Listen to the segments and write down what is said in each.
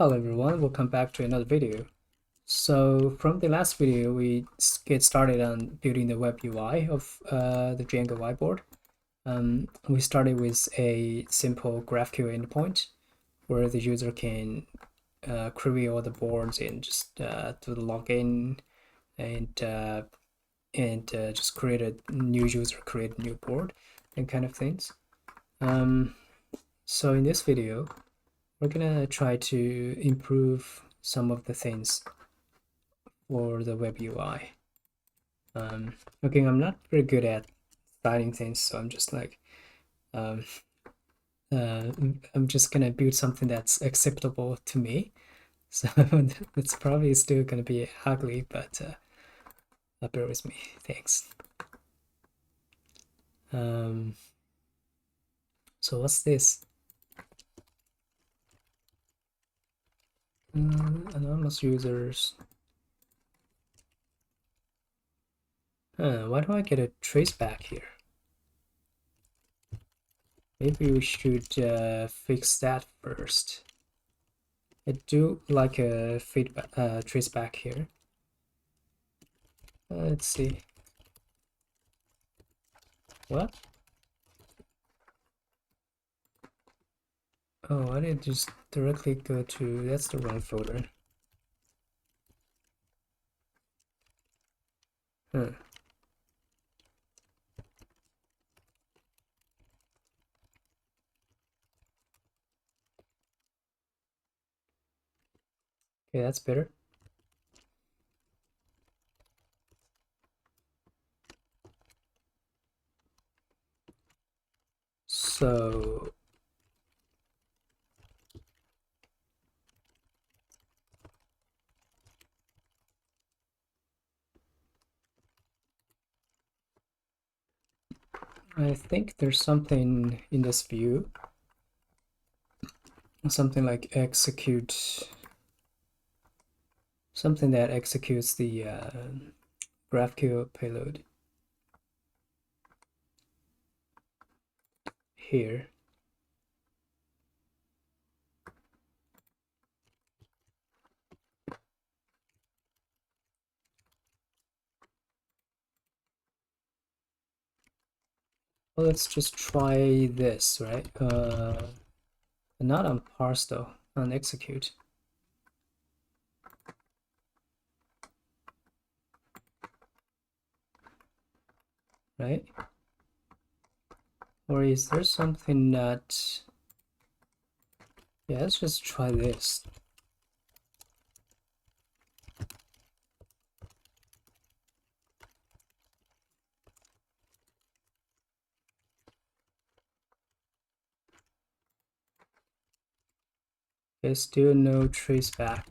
Hello everyone, welcome back to another video. So from the last video, we get started on building the web UI of the Django whiteboard. We started with a simple GraphQL endpoint where the user can query all the boards and just do the login and just create a new user, create a new board and kind of things. So in this video, we're gonna try to improve some of the things for the web UI. Okay, I'm not very good at styling things, so I'm just like, I'm just gonna build something that's acceptable to me. So it's probably still gonna be ugly, but bear with me. Thanks. So what's this? Anonymous users. Why do I get a traceback here? Maybe we should fix that first. I do like a feedback traceback here. Let's see. What? Oh, I did just directly go to, that's the wrong folder. Huh. Okay, that's better. So I think there's something in this view, something like execute, something that executes the GraphQL payload here. Well, let's just try this, right? Not on parse though, on execute. Right? Or is there something that, yeah, let's just try this. There's still no traceback.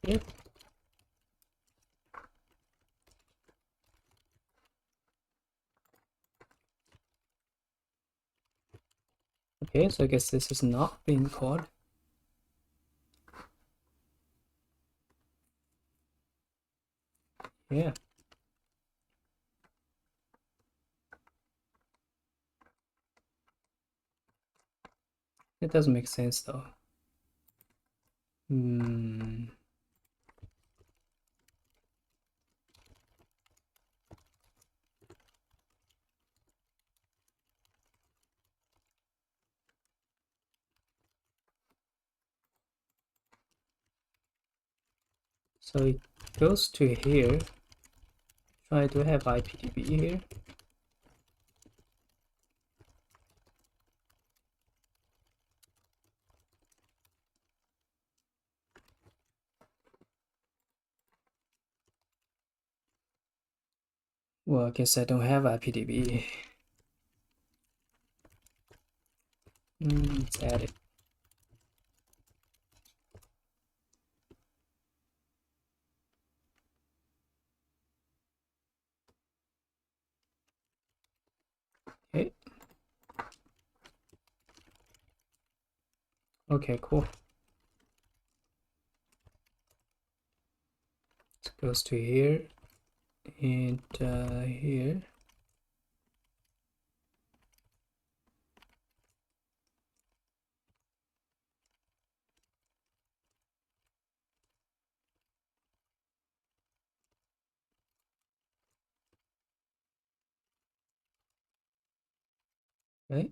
Yep. Okay, so I guess this is not being called. Yeah. It doesn't make sense though. So it goes to here. Try to have IPDB here. Well, I guess I don't have IPDB. Let's add it. Okay. Okay, cool. It goes to here. and here. Right.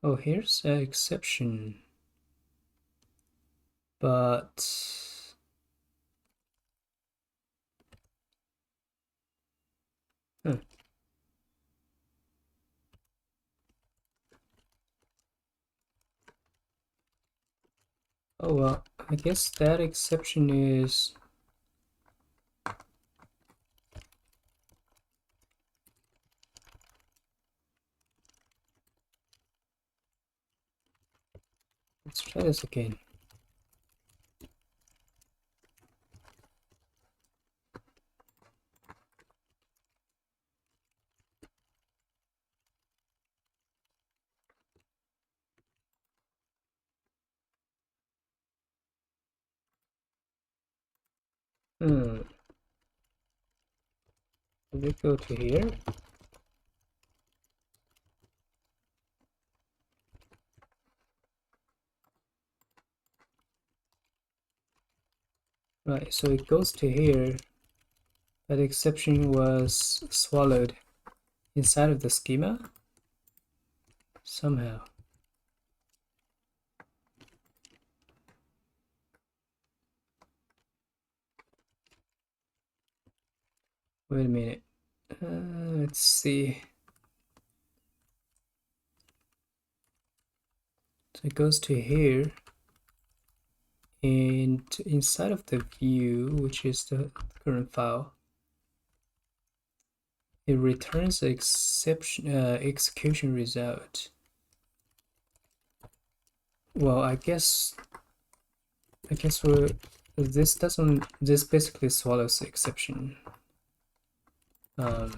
Oh, here's an exception, but huh. Oh well, I guess that exception is let's try this again. Hmm. We go to here. Right, so it goes to here, but the exception was swallowed inside of the schema somehow. Wait a minute. Let's see. So it goes to here, and inside of the view, which is the current file, it returns the execution result. Well, I guess we're this basically swallows the exception. I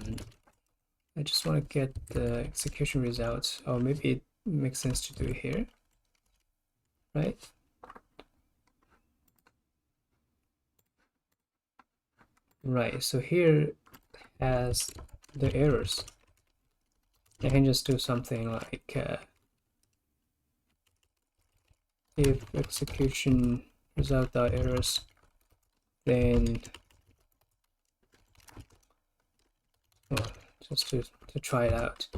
just want to get the execution result, or maybe it makes sense to do it here, right? Right, so here has the errors. I can just do something like if execution result dot errors, then well, just to try it out.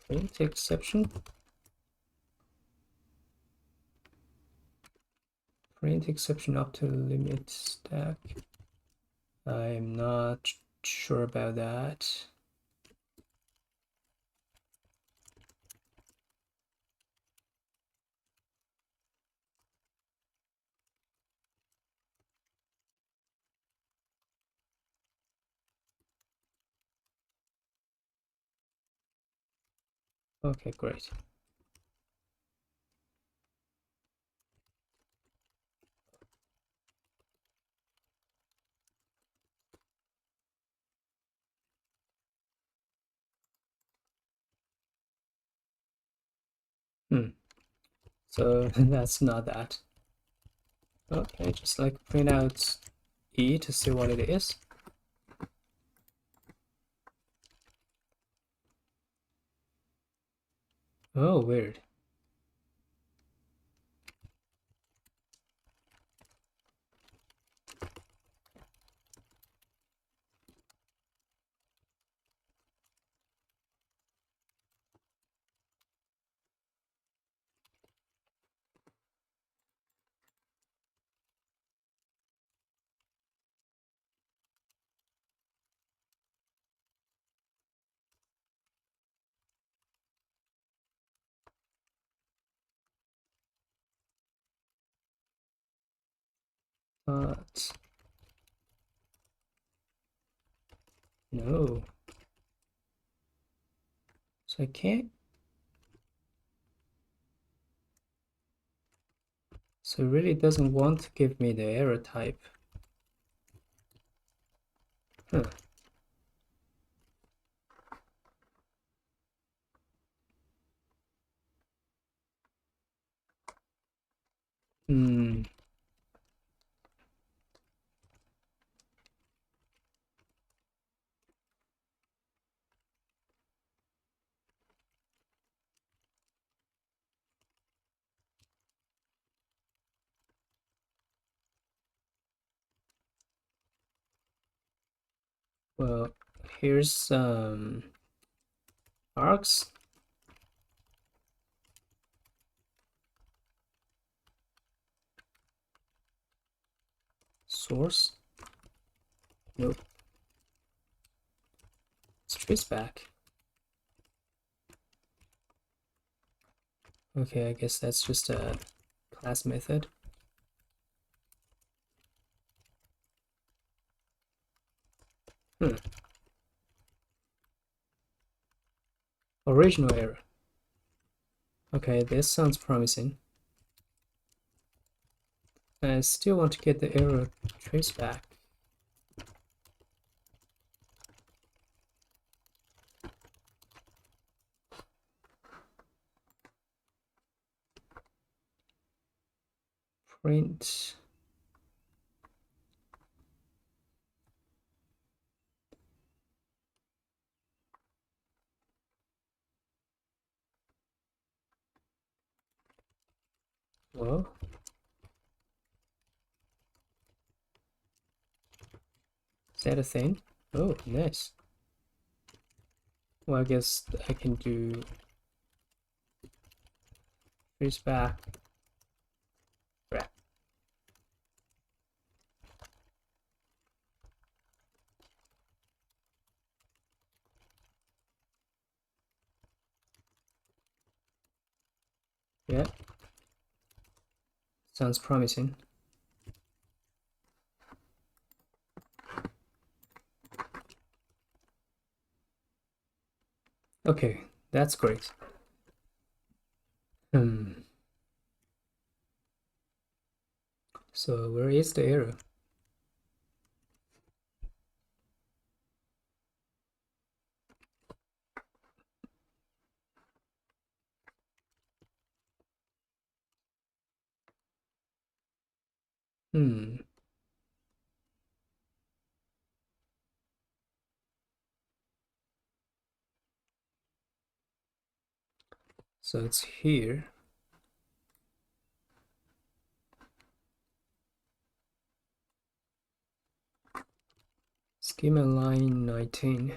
Print exception. Print exception up to limit stack. I'm not sure about that. Okay, great. So that's not that. Okay, just like print out E to see what it is. Oh, weird. But no. So I can't. So it really doesn't want to give me the error type. Huh. Hmm. Well, here's some args. Source. Nope. Let's trace back. Okay, I guess that's just a class method. Original error. Okay, this sounds promising. I still want to get the error trace back. Print. Whoa. Is that a thing? Oh, nice. Well, I guess I can do trace back. Right. Yeah. Sounds promising. Okay, that's great. So where is the error? So it's here. Schema line 19.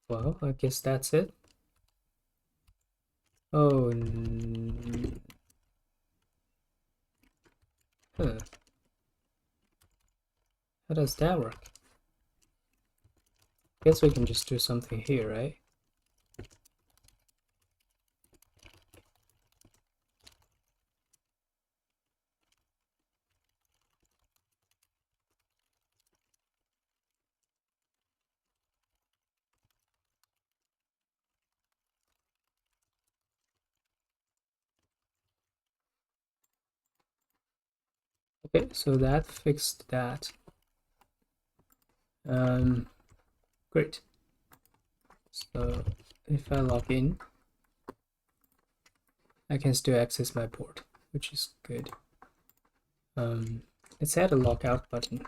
Well, I guess that's it. Oh, huh. How does that work? Guess we can just do something here, right? Okay, so that fixed that. Great. So if I log in, I can still access my board, which is good. Let's add a lockout button.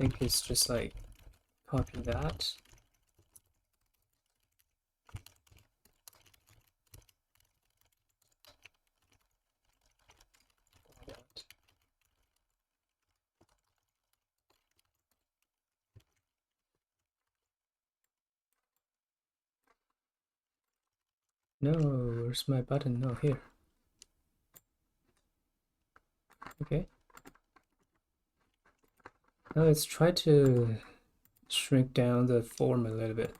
I think it's just like copy that. No, where's my button? No, here. Okay. Now let's try to shrink down the form a little bit.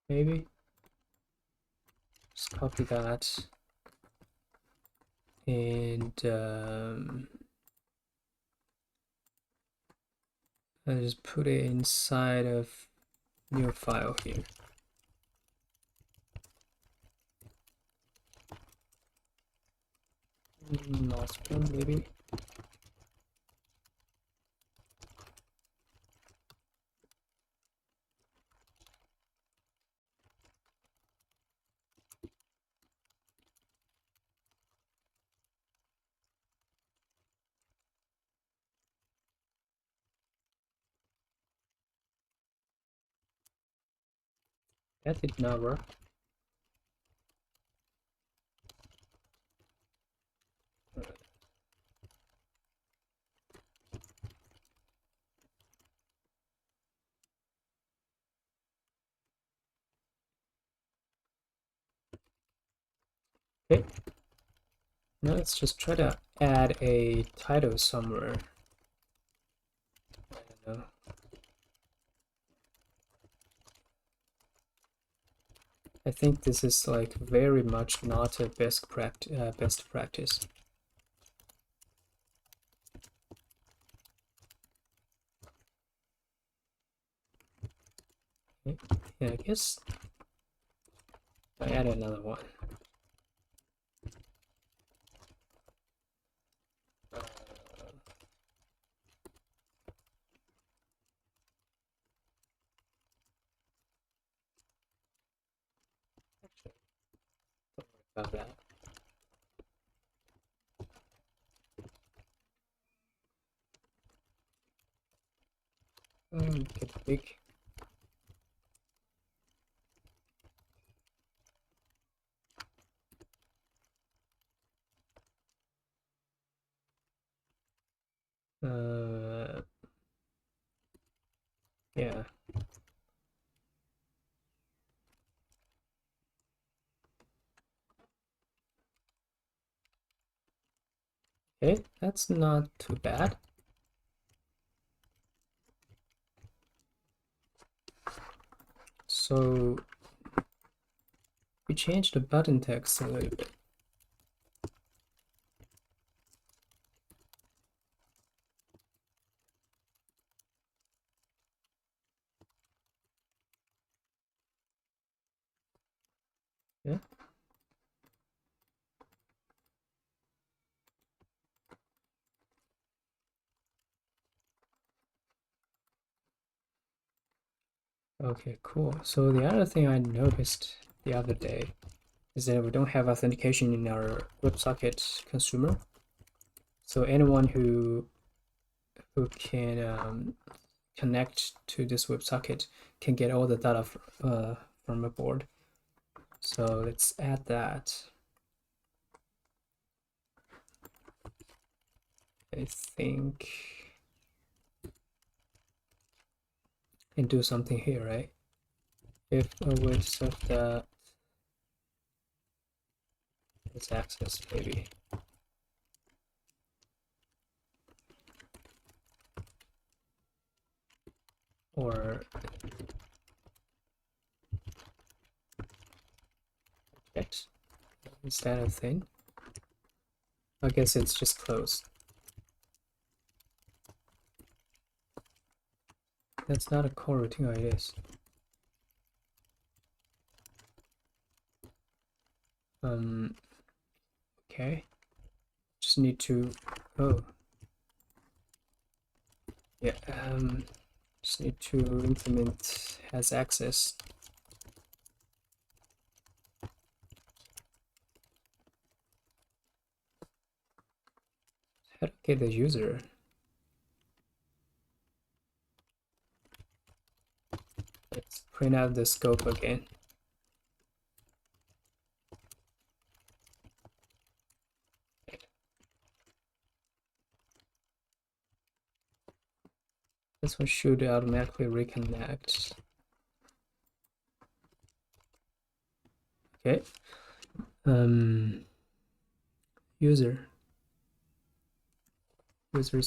Maybe. Just copy that. And I just put it inside of new file here. Last one maybe. That did not work. Okay. Now let's just try to add a title somewhere. I don't know. I think this is like very much not a best practice. Okay. Yeah, I guess I add another one. Actually, don't worry about that. Get big. Yeah. Okay, that's not too bad. So we changed the button text a little bit. Yeah. Okay, cool. So the other thing I noticed the other day is that we don't have authentication in our WebSocket consumer. So anyone who can connect to this WebSocket can get all the data from a board. So let's add that. I think and do something here, right? If a width of that is access, maybe. Or object. Is that a thing? I guess it's just closed. That's not a coroutine, it is. Okay. Just need to, oh. Yeah, just need to implement has access. How to get the user? Let's print out the scope again. This one should automatically reconnect. Okay. User's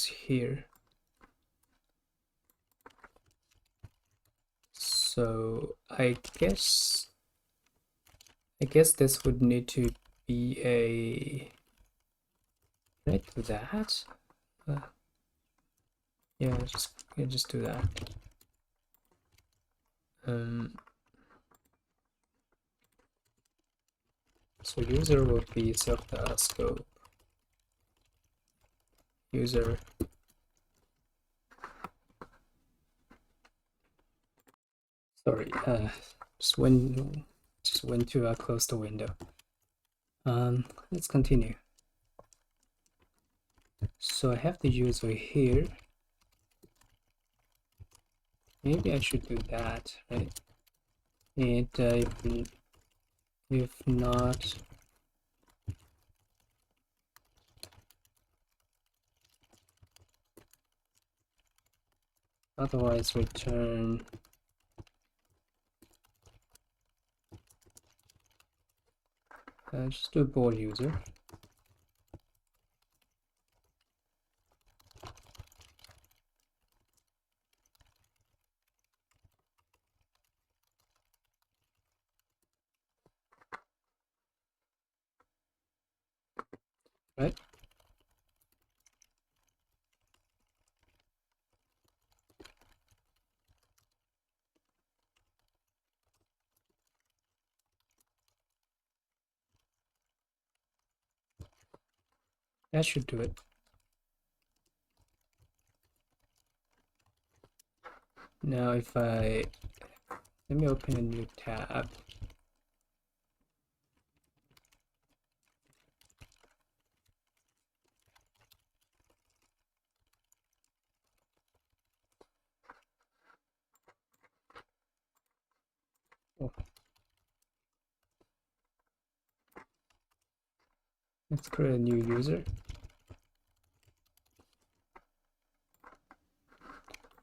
here. So I guess this would need to be a. Can I do that? Yeah, just do that. So user would be self scope. User. Sorry, just went to close the window. Let's continue. So I have the user here. Maybe I should do that, right? And if not, otherwise return just do board user. Right? That should do it. Now if let me open a new tab. Oh, let's create a new user.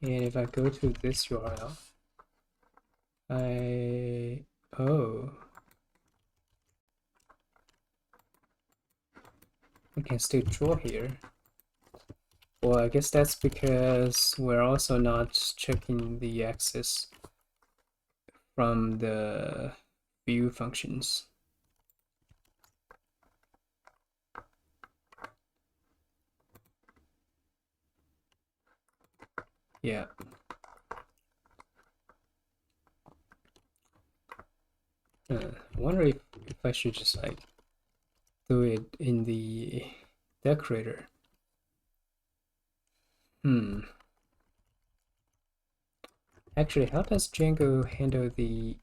And if I go to this URL, oh, we can still draw here. Well, I guess that's because we're also not checking the access from the view functions. Yeah. I wonder if I should just like do it in the decorator. Actually, how does Django handle the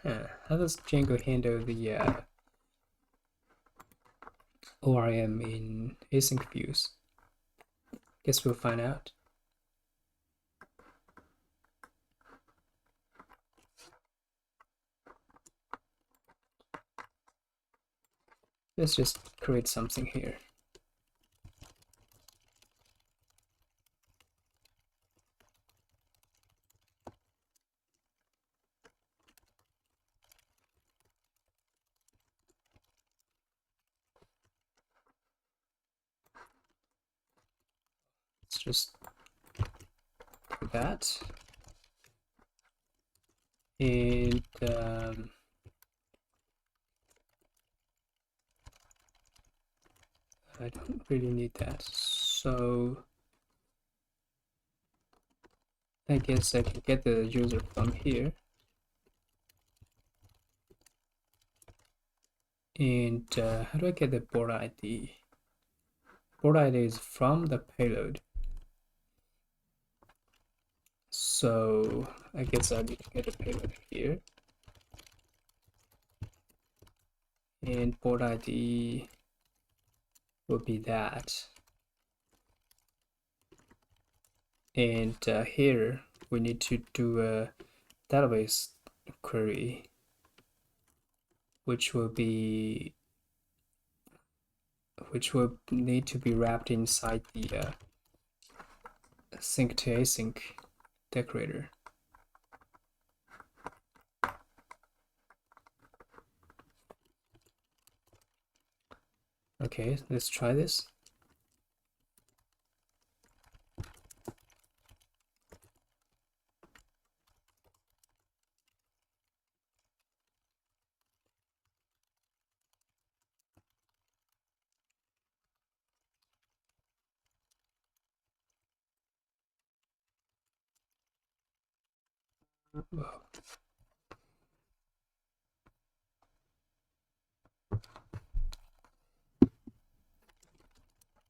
how does Django handle the ORM in async views? Guess we'll find out. Let's just create something here. Let's just do that. And I don't really need that. So I guess I can get the user from here. And how do I get the board ID? Board ID is from the payload. So I guess I need to get a payload here. And board ID will be that. And here we need to do a database query, which will need to be wrapped inside the sync to async decorator. Okay, let's try this.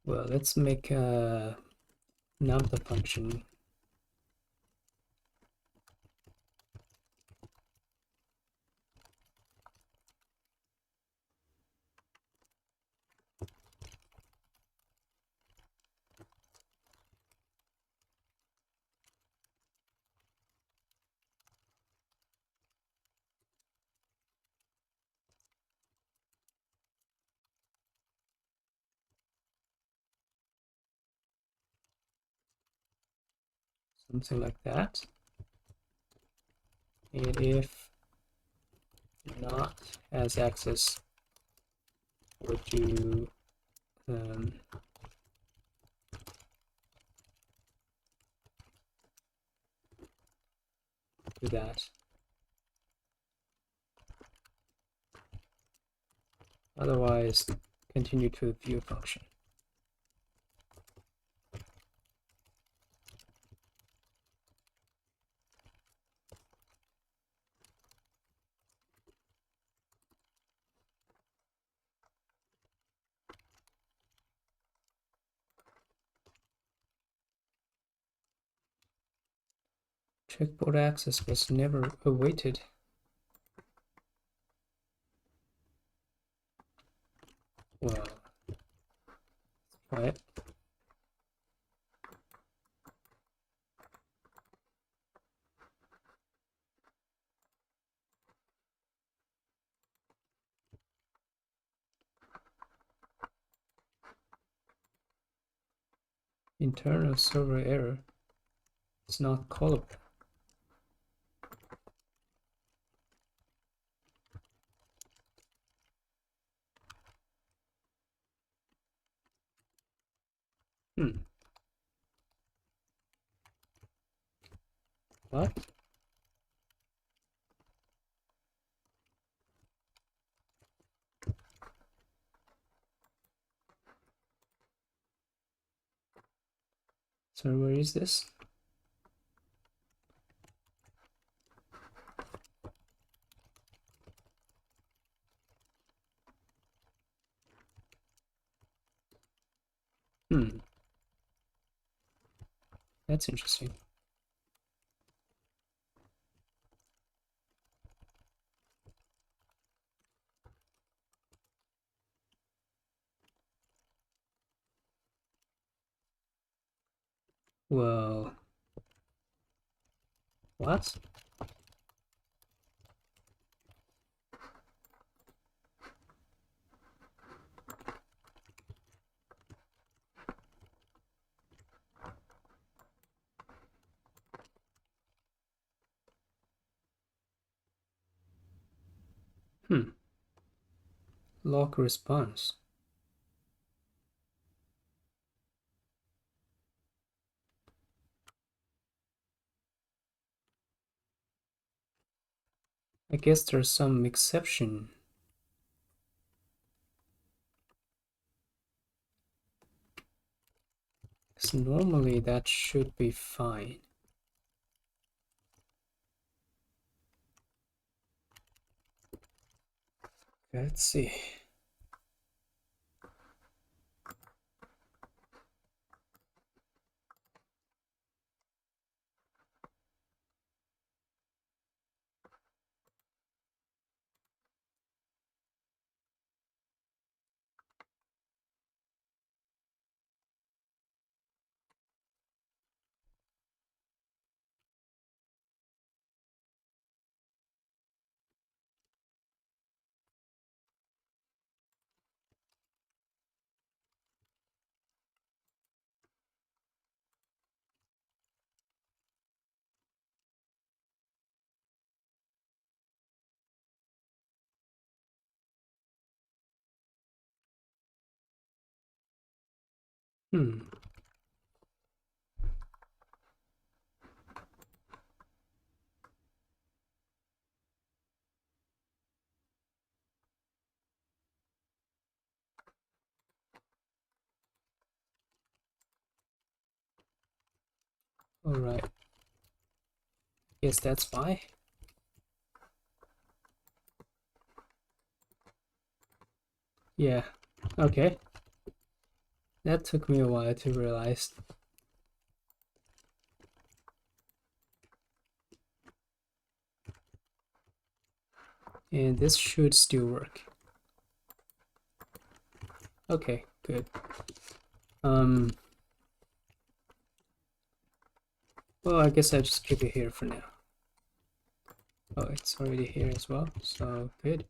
Well, let's make a number function. something like that. And if not has access, or do do that. Otherwise, continue to the view function. Checkboard access was never awaited. Well, let's try it. Internal server error. It's not callable. What? So where is this? That's interesting. Well, what? Lock response. I guess there's some exception. Because normally that should be fine. Let's see. All right. Guess that's why. Yeah. Okay. That took me a while to realize. And this should still work. Okay, good. Well, I guess I'll just keep it here for now. Oh, it's already here as well, so good.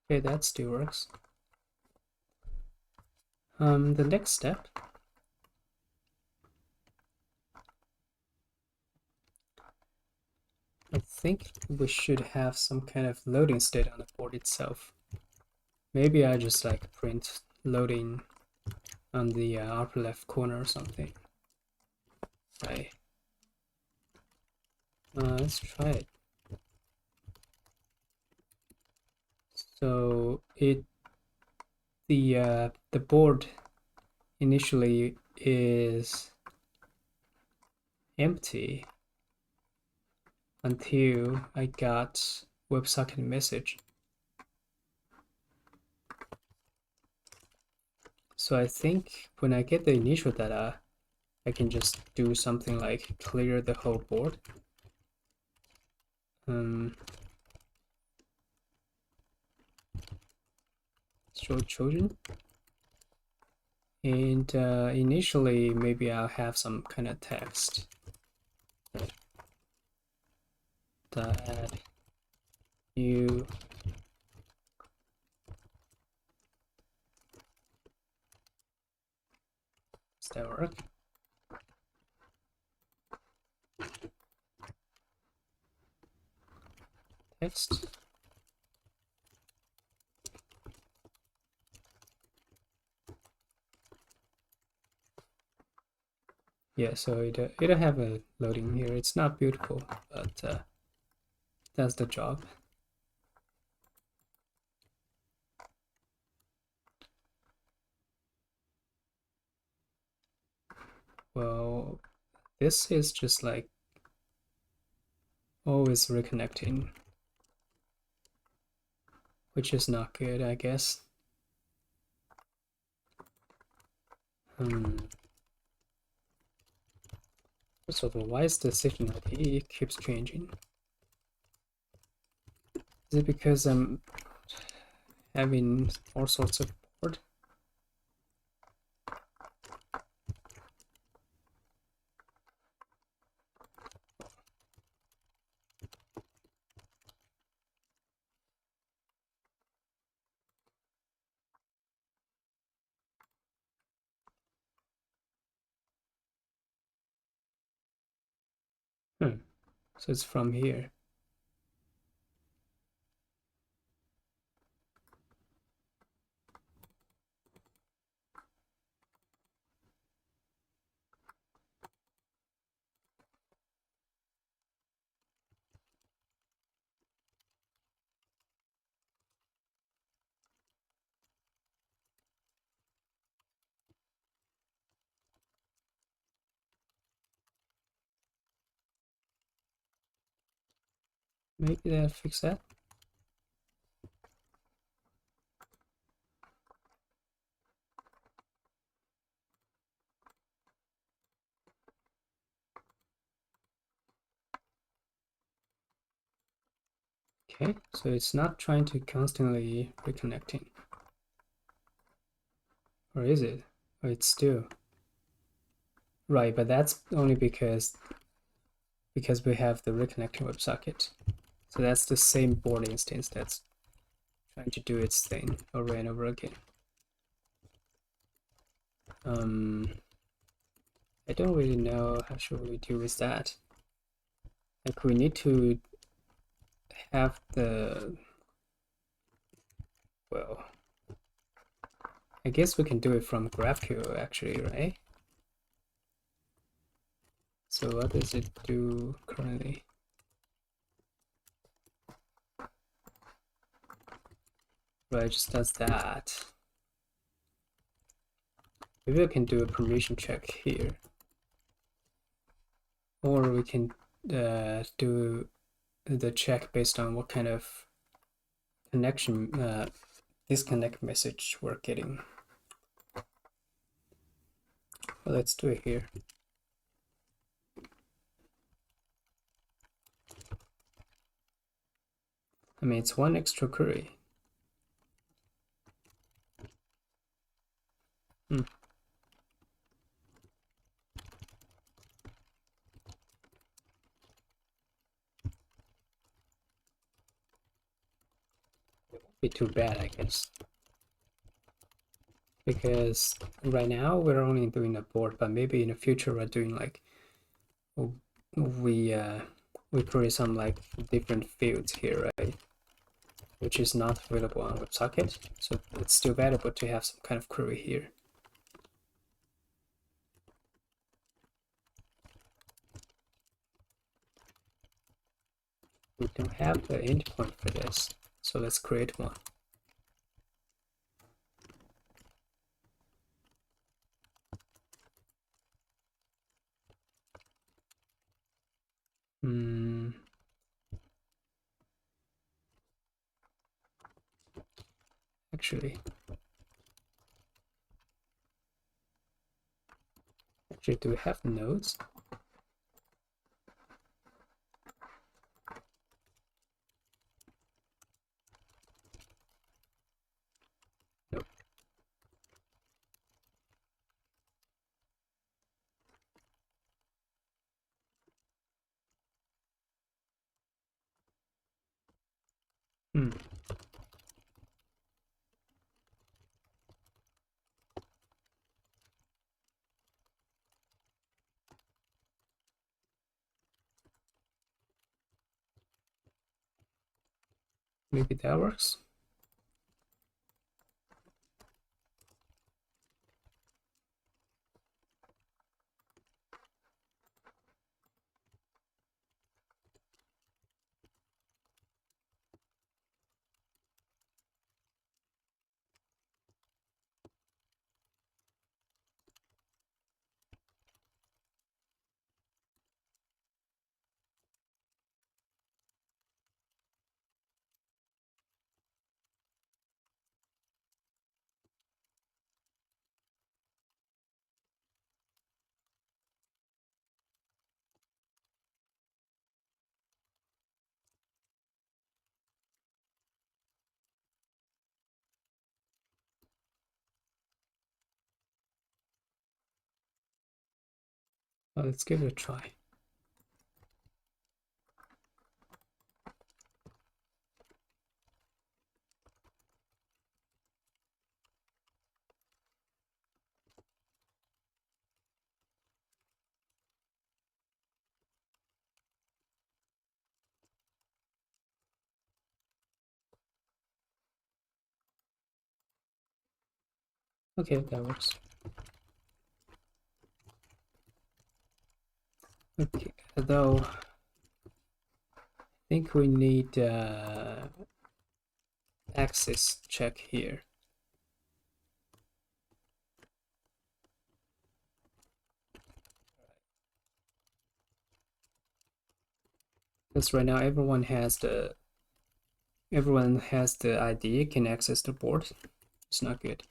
Okay, that still works. The next step, I think we should have some kind of loading state on the board itself. Maybe I just like print loading on the upper left corner or something. Right. Let's try it. So the board initially is empty until I got WebSocket message. So I think when I get the initial data, I can just do something like clear the whole board. Show children. And initially, maybe I'll have some kind of text. That you does that work? Text. Yeah, so it'll have a loading here. It's not beautiful, but that's the job. Well, this is just like always reconnecting, which is not good, I guess. First of all, why is the session ID keeps changing? Is it because I'm having all sorts of board? So it's from here. Maybe that'll fix that. Okay, so it's not trying to constantly reconnecting. Or is it? Or it's still. Right, but that's only because we have the reconnecting WebSocket. So that's the same board instance that's trying to do its thing over and over again. I don't really know how should we deal with that. Like we need to have the, well, I guess we can do it from GraphQL actually, right? So what does it do currently? Right, it just does that. Maybe I can do a permission check here. Or we can do the check based on what kind of connection disconnect message we're getting. Well, let's do it here. I mean, it's one extra query. Be too bad, I guess. because right now we're only doing a board, but maybe in the future we're doing like we create some like different fields here, right? Which is not available on WebSocket, so it's still valuable to have some kind of query here. We don't have the endpoint for this, so let's create one. Actually, do we have nodes? Nope. Maybe that works. Well, let's give it a try. Okay, that works. Okay, though I think we need access check here. Because right now everyone has the ID, can access the board. It's not good.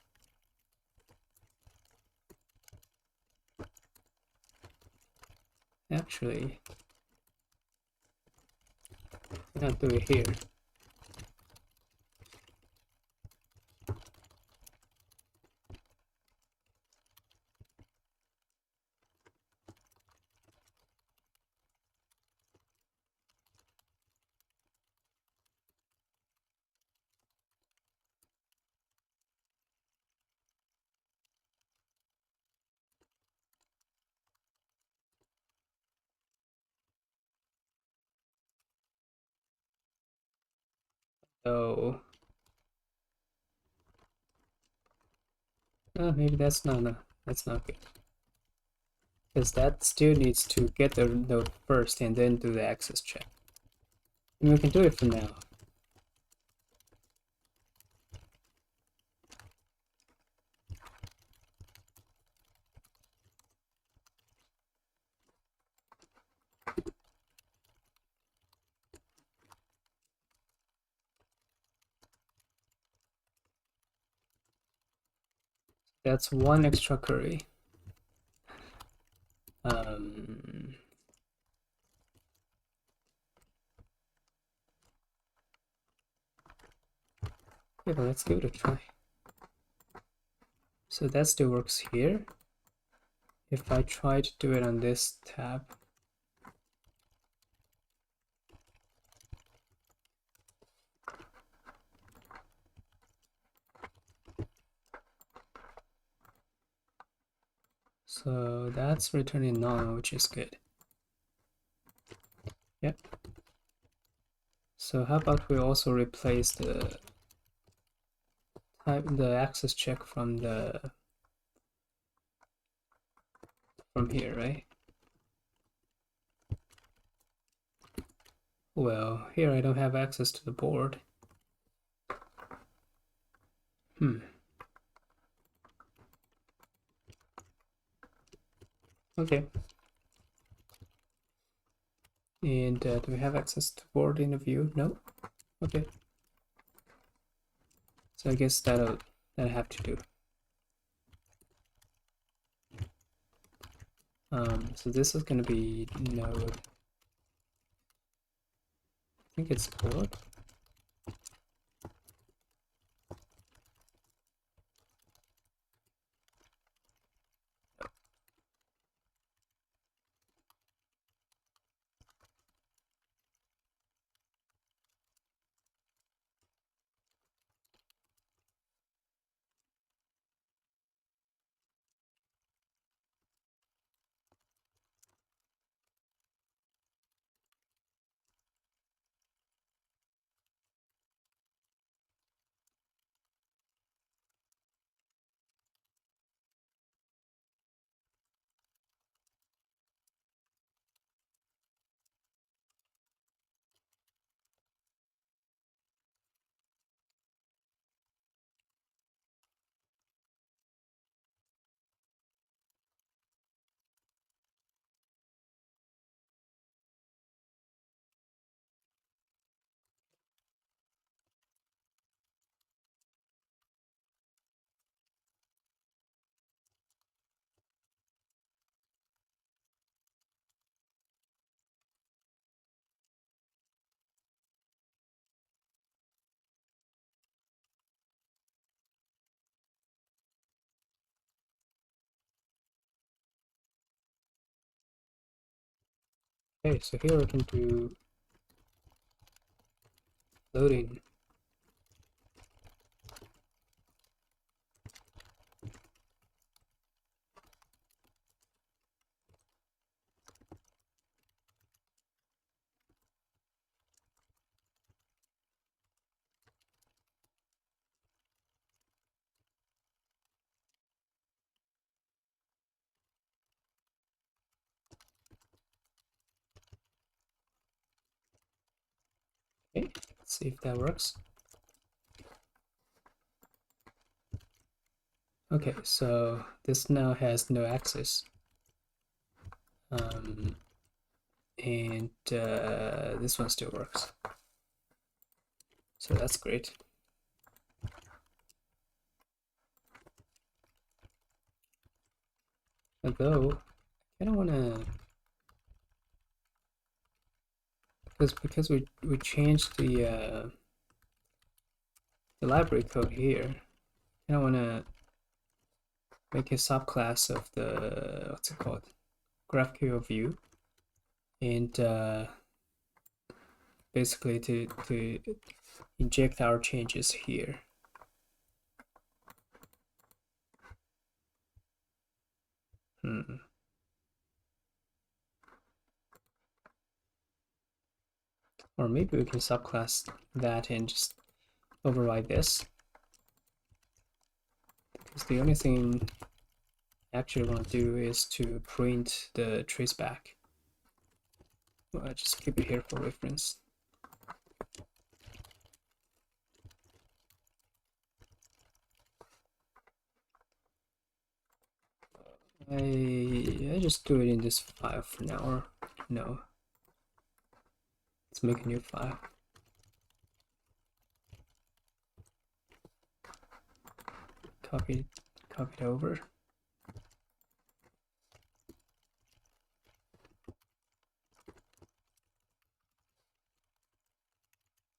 Actually, I can't do it here. So maybe that's not good. Because that still needs to get the node first and then do the access check. And we can do it for now. That's one extra query. Yeah, but let's give it a try. So that still works here. If I try to do it on this tab, So that's returning none, which is good. Yep. So how about we also replace the access check from here, right? Well, here I don't have access to the board. Okay. And do we have access to board in the view? No. Okay. So I guess that I have to do. So this is going to be node. I think it's board. Okay, so here I can do loading. Okay, let's see if that works. Okay, so this now has no access. And this one still works. So that's great. Although I don't want to, because we changed the library code here. I don't want to make a subclass of the what's it called, GraphQL view, and basically to inject our changes here. Or maybe we can subclass that and just override this. Because the only thing I actually want to do is to print the traceback. Well, I just keep it here for reference. I just do it in this file for now, or no. Let's make a new file. Copy it over.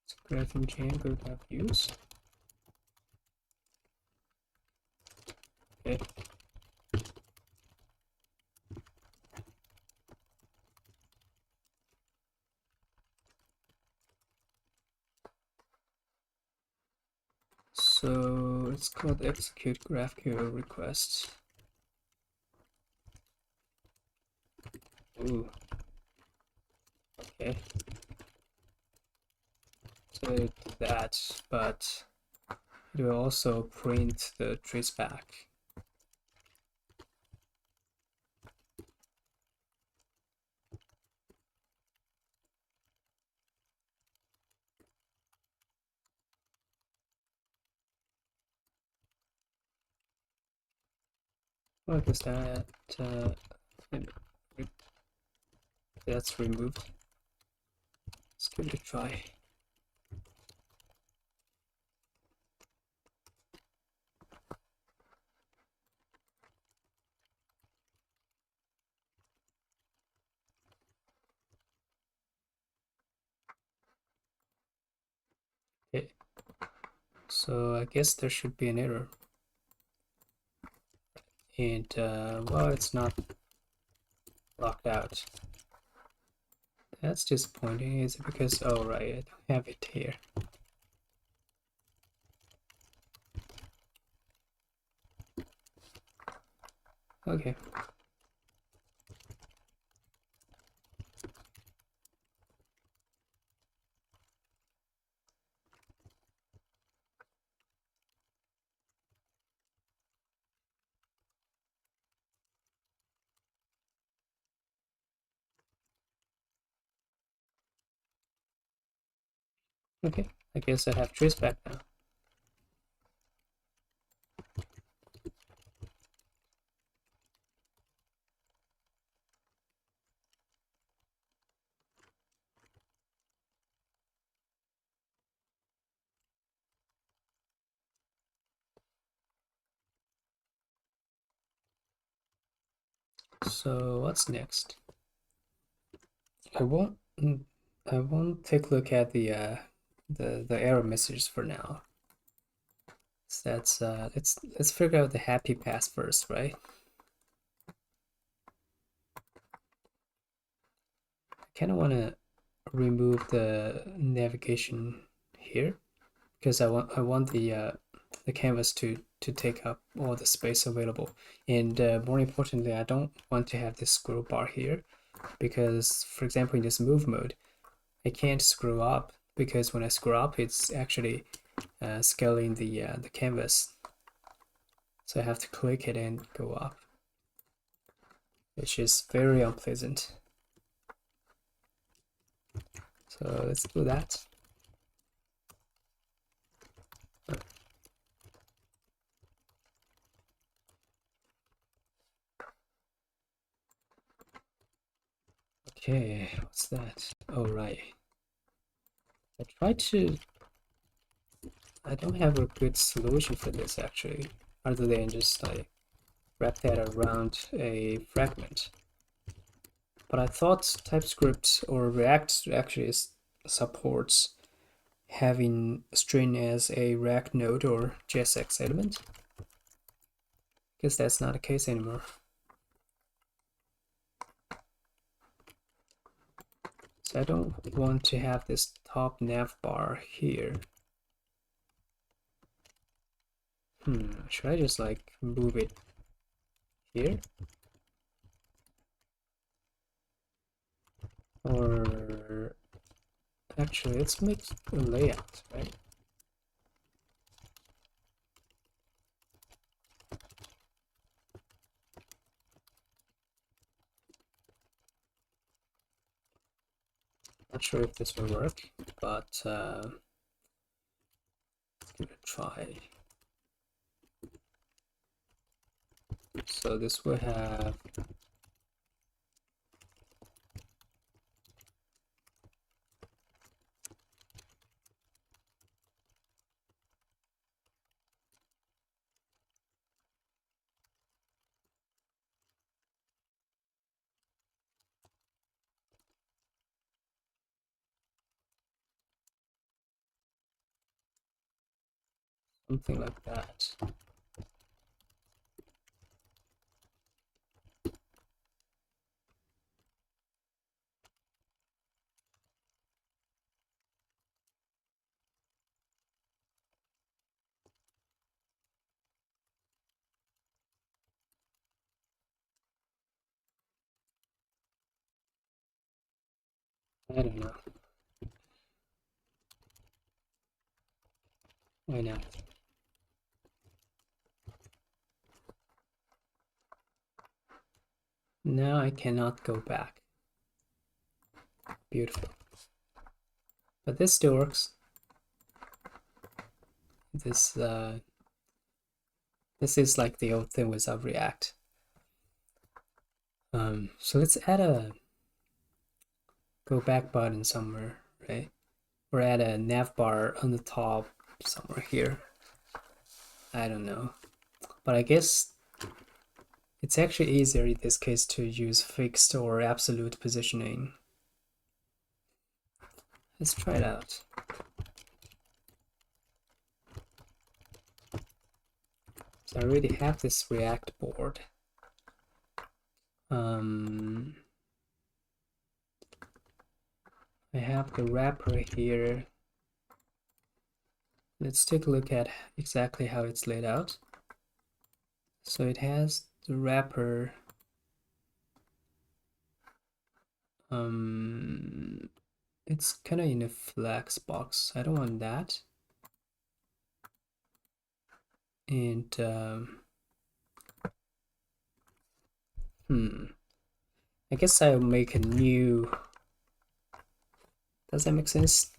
So grab from Django.views. Okay. So it's called execute GraphQL request. Ooh, okay. So it did that, but it will also print the trace back. Well, I guess that uh, that's removed. Let's give it a try. Okay. So I guess there should be an error. And well, it's not locked out. That's disappointing. Is it because, oh right, I don't have it here. Okay. Okay. I guess I have traceback now. So what's next? I won't I won't take a look at the error messages for now. So that's let's figure out the happy path first, right? I kind of want to remove the navigation here because I want the canvas to take up all the space available, and more importantly, I don't want to have this scroll bar here because, for example, in this move mode, I can't scroll up because when I scroll up, it's actually scaling the canvas. So I have to click it and go up, which is very unpleasant. So let's do that. Okay, what's that? Oh, right. I tried to... I don't have a good solution for this actually, other than just like wrap that around a fragment. But I thought TypeScript or React actually supports having string as a React node or JSX element. Guess that's not the case anymore. So I don't want to have this top nav bar here. Should I just like move it here? Or actually, let's make a layout, right? Not sure if this will work, but let's give it a try. So this will have something like that. I don't know. Why not? Now I cannot go back. Beautiful. But this still works. This is like the old thing with React. So let's add a go back button somewhere, right? Or add a nav bar on the top somewhere here. I don't know. But I guess it's actually easier in this case to use fixed or absolute positioning. Let's try it out. So I already have this React board. I have the wrapper here. Let's take a look at exactly how it's laid out. So it has the wrapper. It's kind of in a flex box. I don't want that. And I guess I'll make a new. Does that make sense?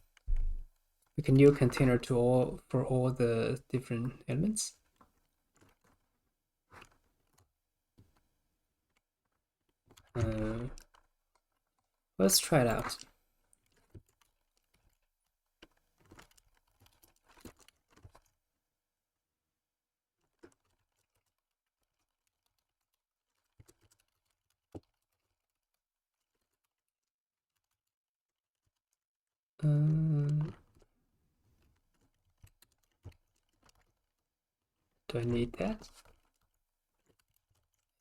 Make a new container for all the different elements. Let's try it out. Do I need that? I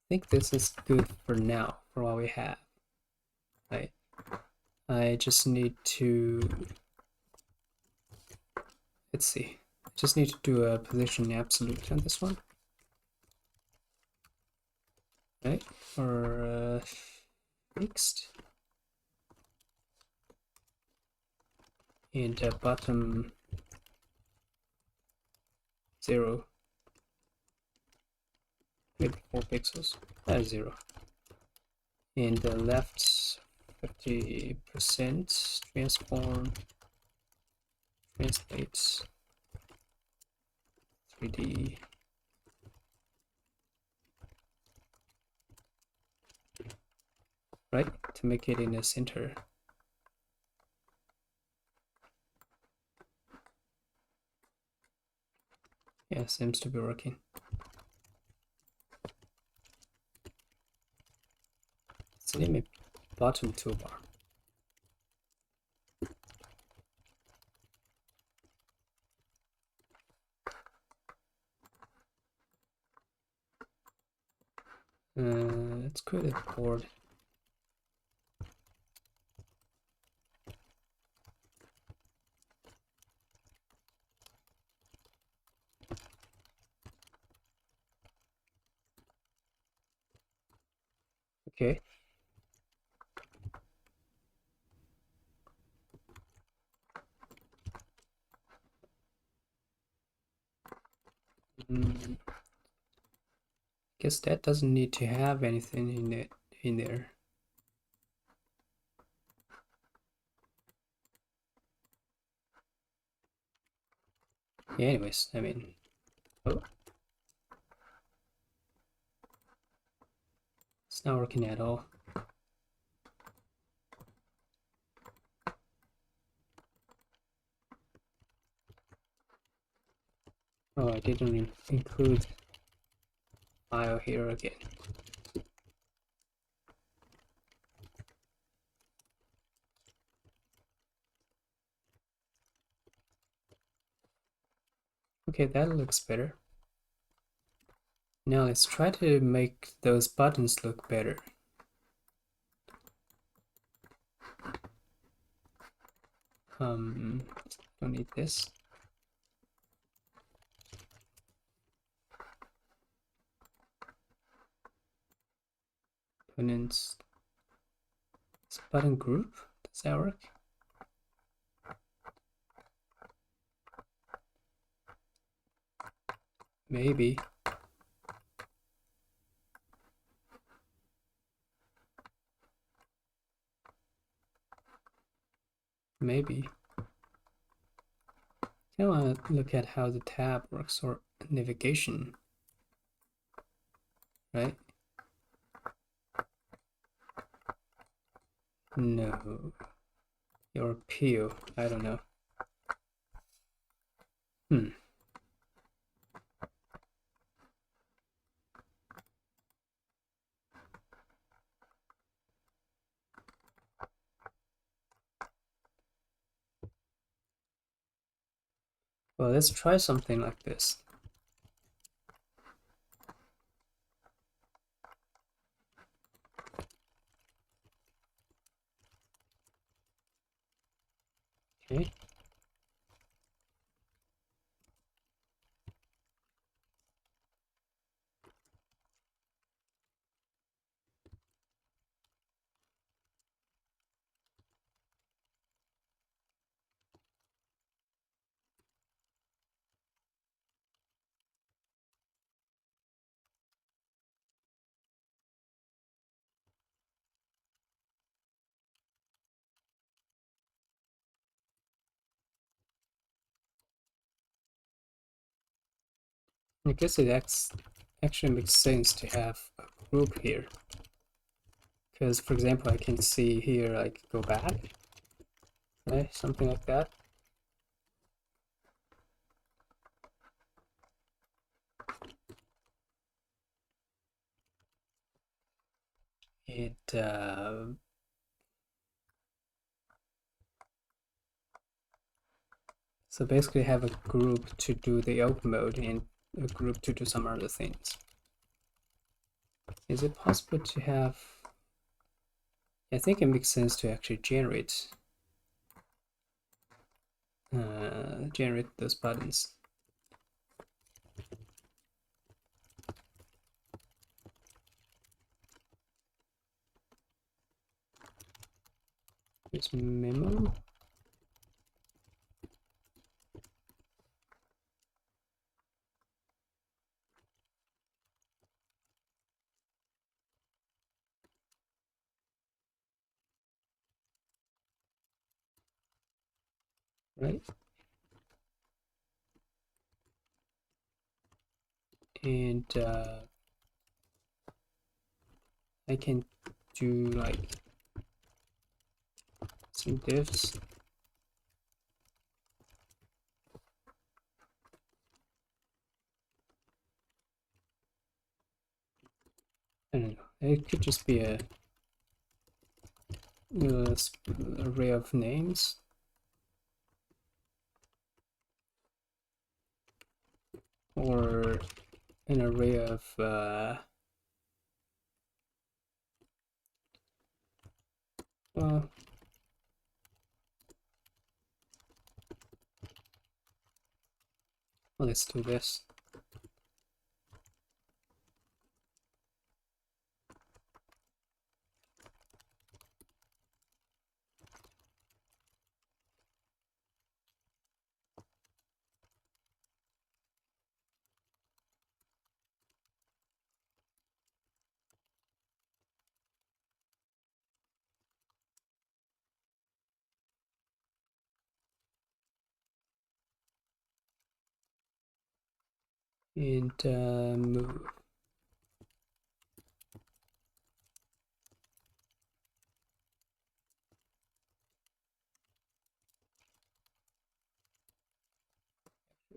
think this is good for now, for what we have. Right. I just need to, let's see. I just need to do a position absolute on this one. Right, or fixed. And bottom 0. Maybe 4 pixels. 0. And the left 50% transform translate 3D. Right, to make it in the center. Yeah, seems to be working. Let's name it bottom toolbar. Let's create a board. Okay. Guess that doesn't need to have anything in there. Yeah, anyways, I mean, oh, it's not working at all. Oh, I didn't include file here again. Okay, that looks better. Now let's try to make those buttons look better. Don't need this. Components. This button group, Does that work? Maybe. Maybe. I want to look at how the tab works, or navigation, right? No. Your appeal, I don't know. Well, let's try something like this. Okay. I guess it actually makes sense to have a group here. Because, for example, I can see here, like, go back, right? Something like that. So basically have a group to do the open mode and a group to do some other things. Is it possible to have... I think it makes sense to actually generate those buttons. Here's memo. Right? And I can do like some divs. I don't know. It could just be a array of names. Or an array of well, let's do this. And move.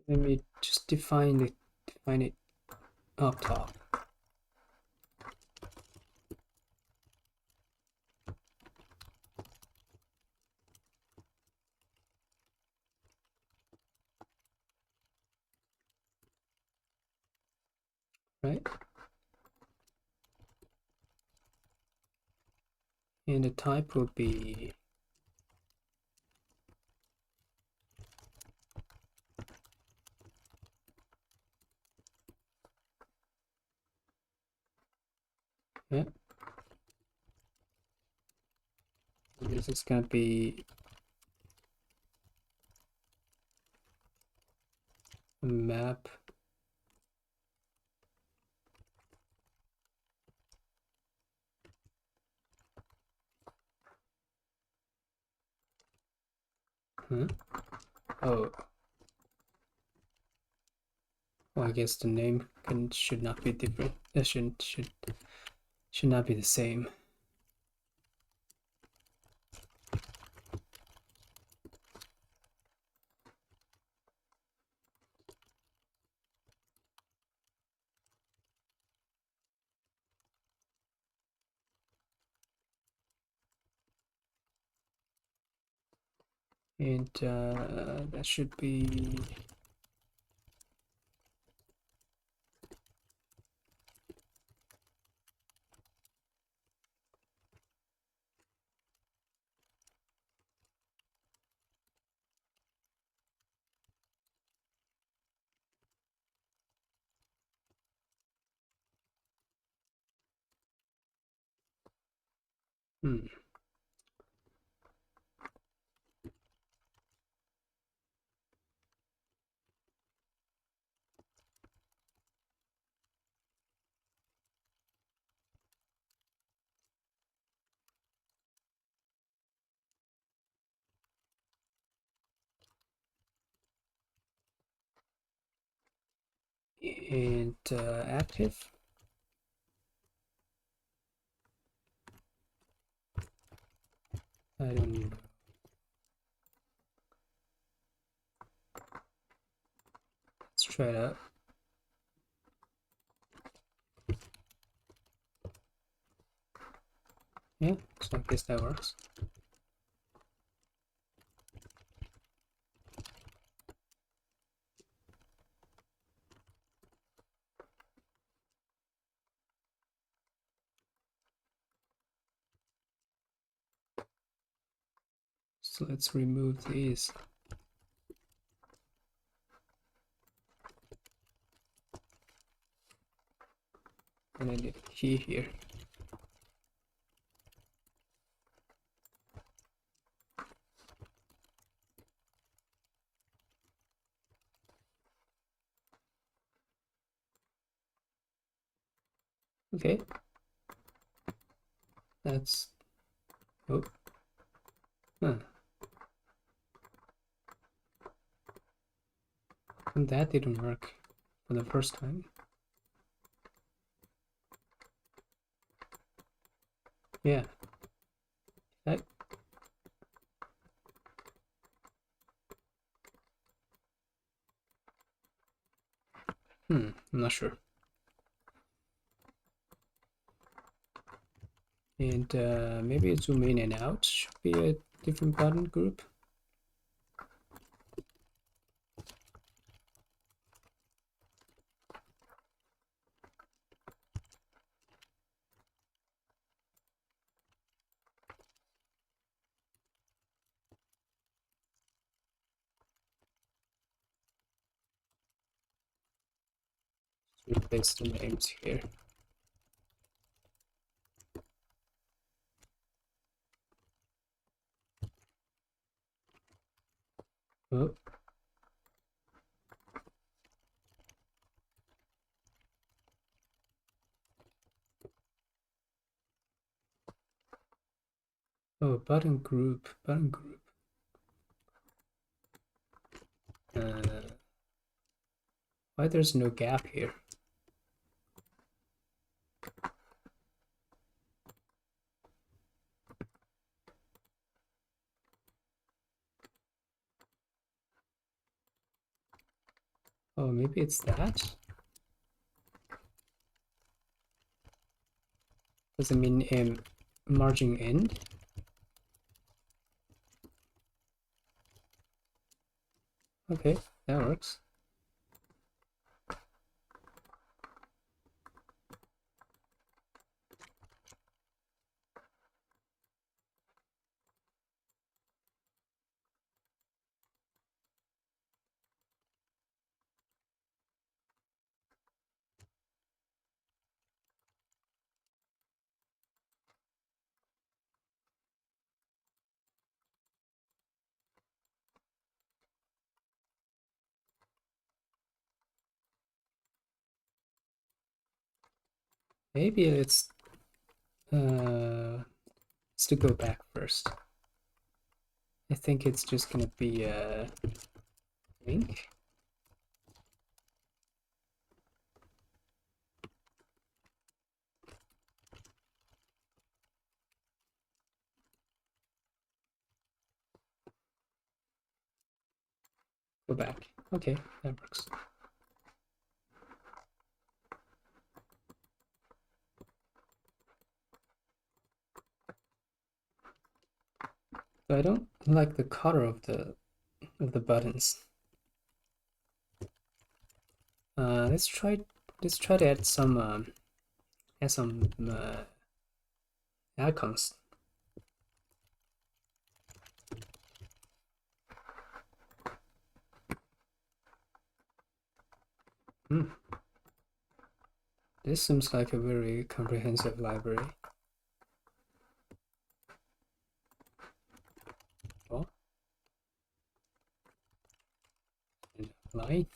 Let me just define it up top. Right? And the type will be yeah. this is gonna be a map. Huh? Oh. Well, I guess the name should not be different. That should not be the same. And that should be hmm. And active. I don't know. Let's try it out. Yeah, so I guess that works. So let's remove these. And I need a key here. Okay. That's oh. Huh. And that didn't work for the first time. Yeah. That I'm not sure. And maybe zoom in and out should be a different button group. Replace the names here. Oh. Oh, button group. Why there's no gap here? Oh, maybe it's that? Does it mean margin end? Okay, that works. Maybe let's to go back first. I think it's just gonna be a link. Go back. Okay, that works. But I don't like the color of the buttons. Let's try to add some icons. This seems like a very comprehensive library. Oh, and line.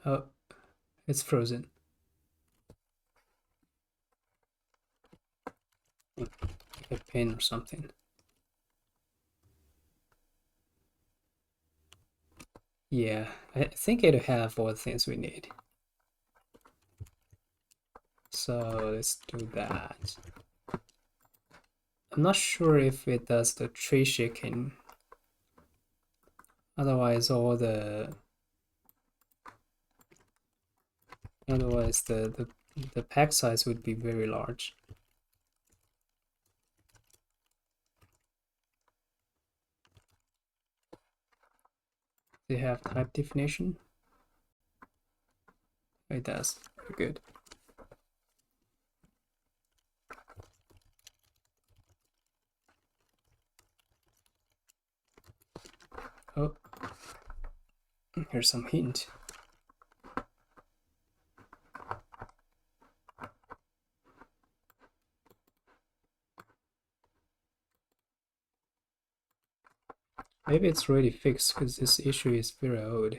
Oh, it's frozen. Like a pin or something. Yeah, I think it'll have all the things we need. So let's do that. I'm not sure if it does the tree shaking. Otherwise, the pack size would be very large. They have type definition. It does. Very good. Oh, here's some hint. Maybe it's already fixed because this issue is very old.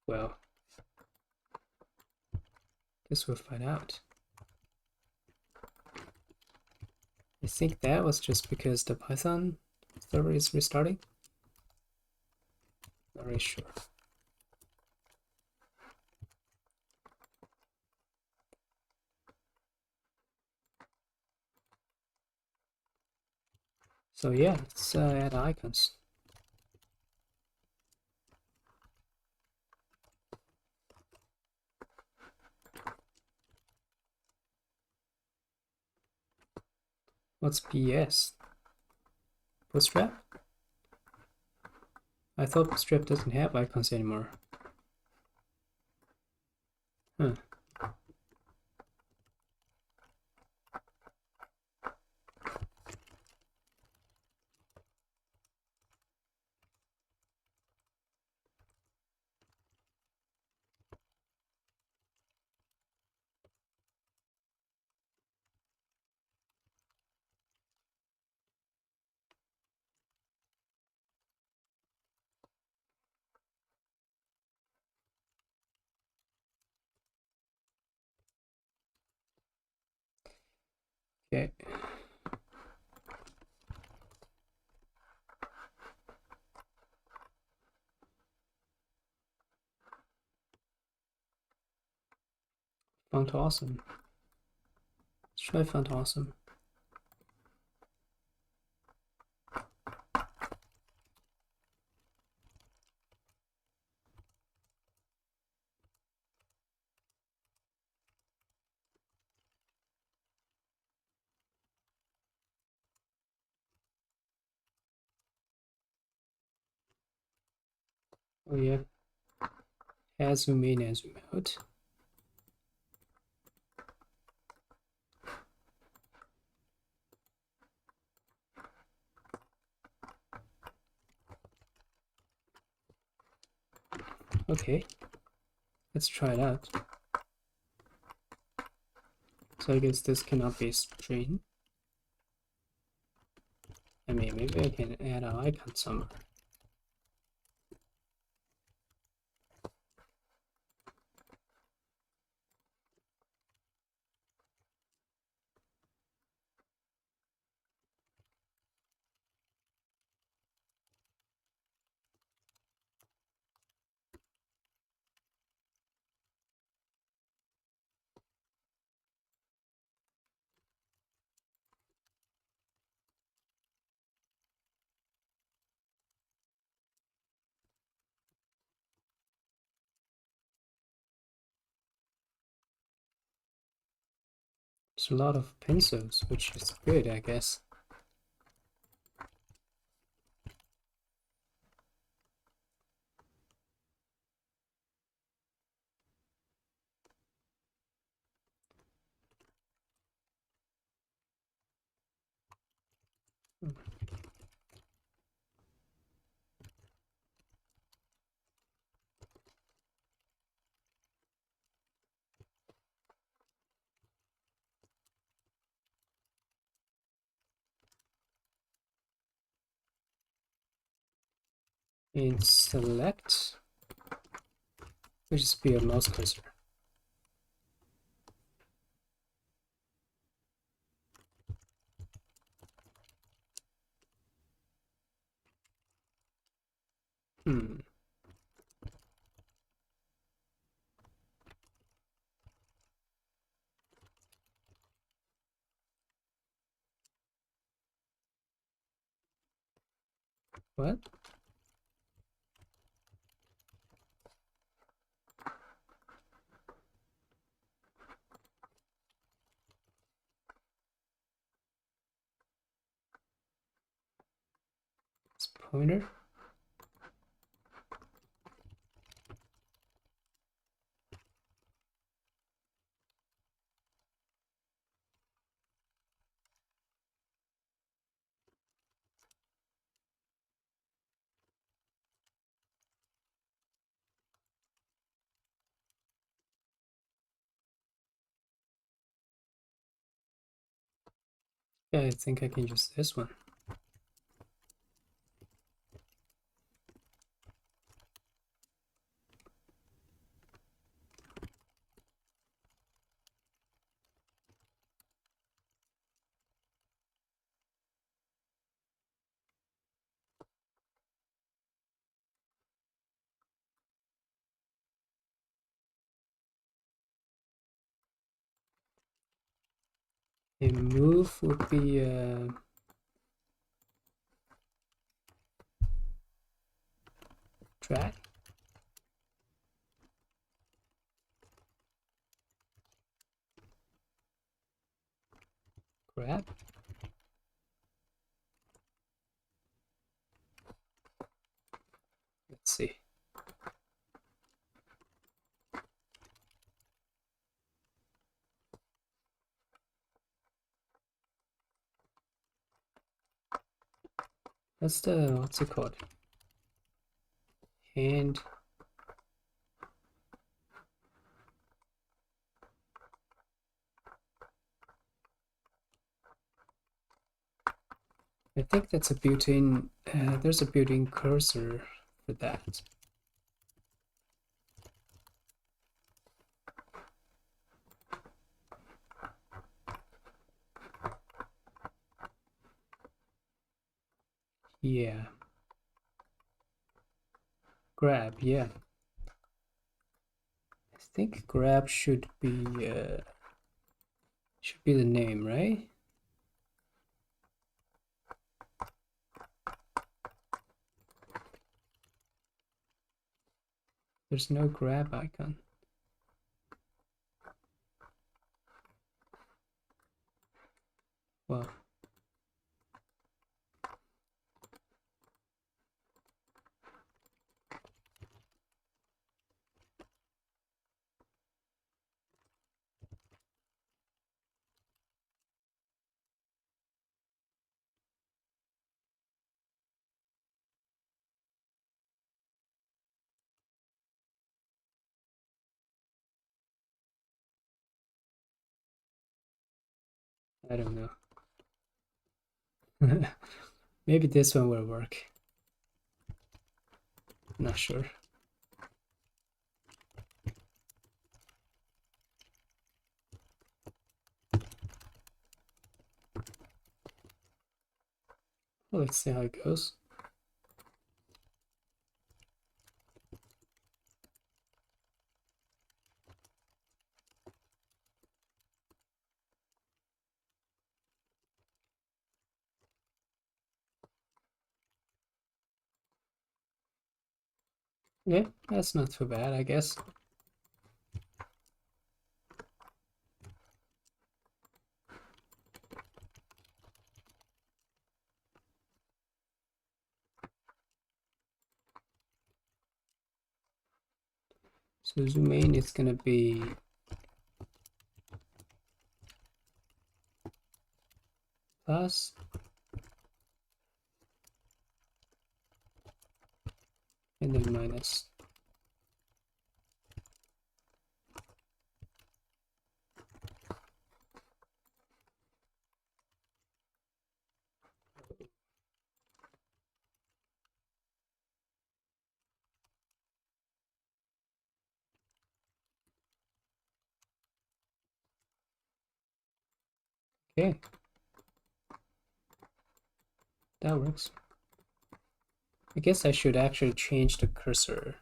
Well, guess we'll find out. I think that was just because the Python server is restarting. Not really sure. So yeah, let's add icons. What's BS? Bootstrap? I thought Bootstrap doesn't have icons anymore. Huh. Okay. Font awesome. Let's try font awesome. Oh yeah. Add zoom in and zoom out. Okay, let's try it out. So I guess this cannot be a string. I mean, maybe I can add an icon somewhere. There's a lot of pencils, which is good, I guess. In select, which is be a mouse cursor. Hmm. What? It's pointer? Yeah, I think I can use this one. A move would be drag. Grab. Let's see. That's the, what's it called? Hand. I think that's a built-in, there's a built-in cursor for that. Yeah. Grab, yeah. I think grab should be the name, right? There's no grab icon. Well, I don't know. Maybe this one will work. Not sure. Well, let's see how it goes. Yeah, that's not too bad, I guess. So zoom in, it's gonna be plus, and then minus. Okay, that works. I guess I should actually change the cursor,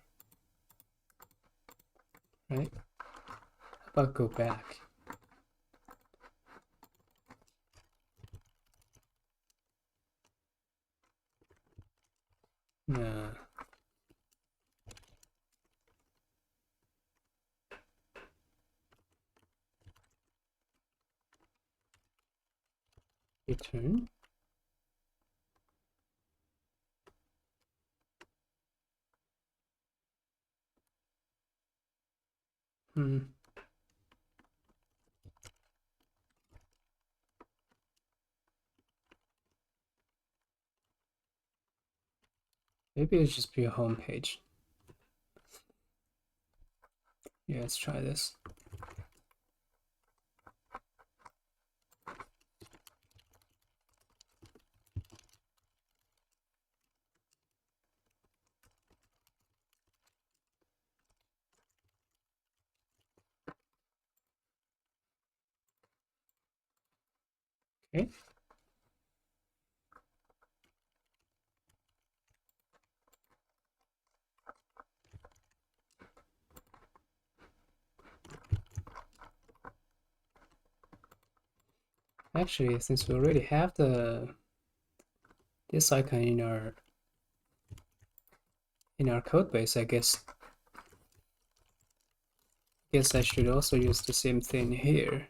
right? How about go back? Nah. Return. Hmm. Maybe it'll just be a home page. Yeah, let's try this. Okay. Actually, since we already have this icon in our code base, I guess I should also use the same thing here.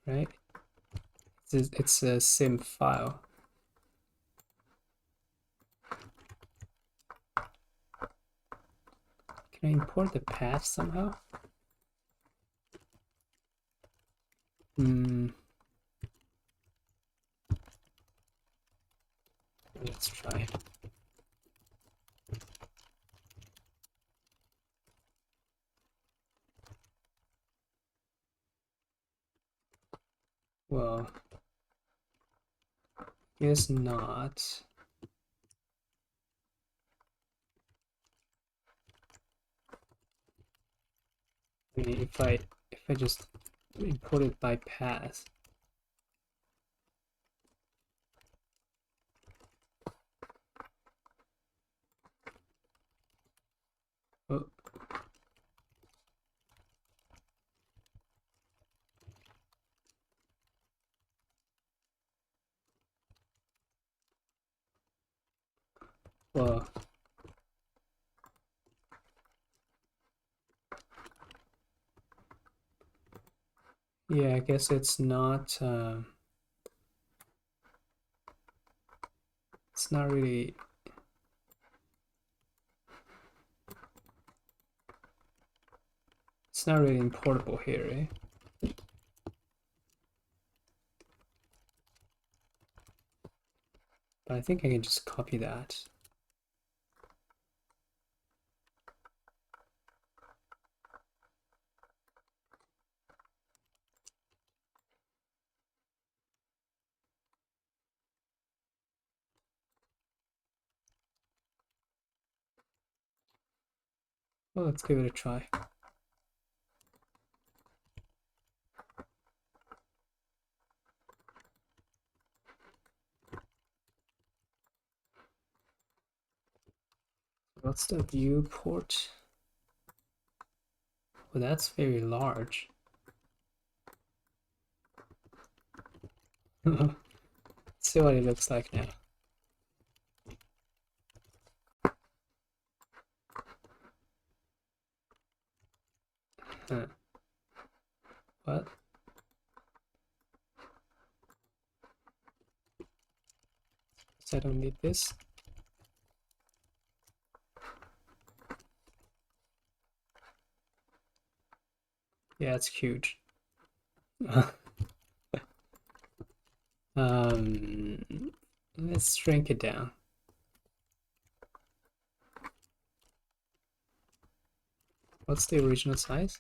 Right? It's a sim file. Can I import the path somehow? Hmm. Let's try. Well, guess not. I mean, if I just import it by path. Oh, well, yeah, I guess it's not really importable here, eh? But I think I can just copy that. Well, let's give it a try. What's the viewport? Well, that's very large. Let's see what it looks like now. Huh. What? So I don't need this. Yeah, it's huge. Let's shrink it down. What's the original size?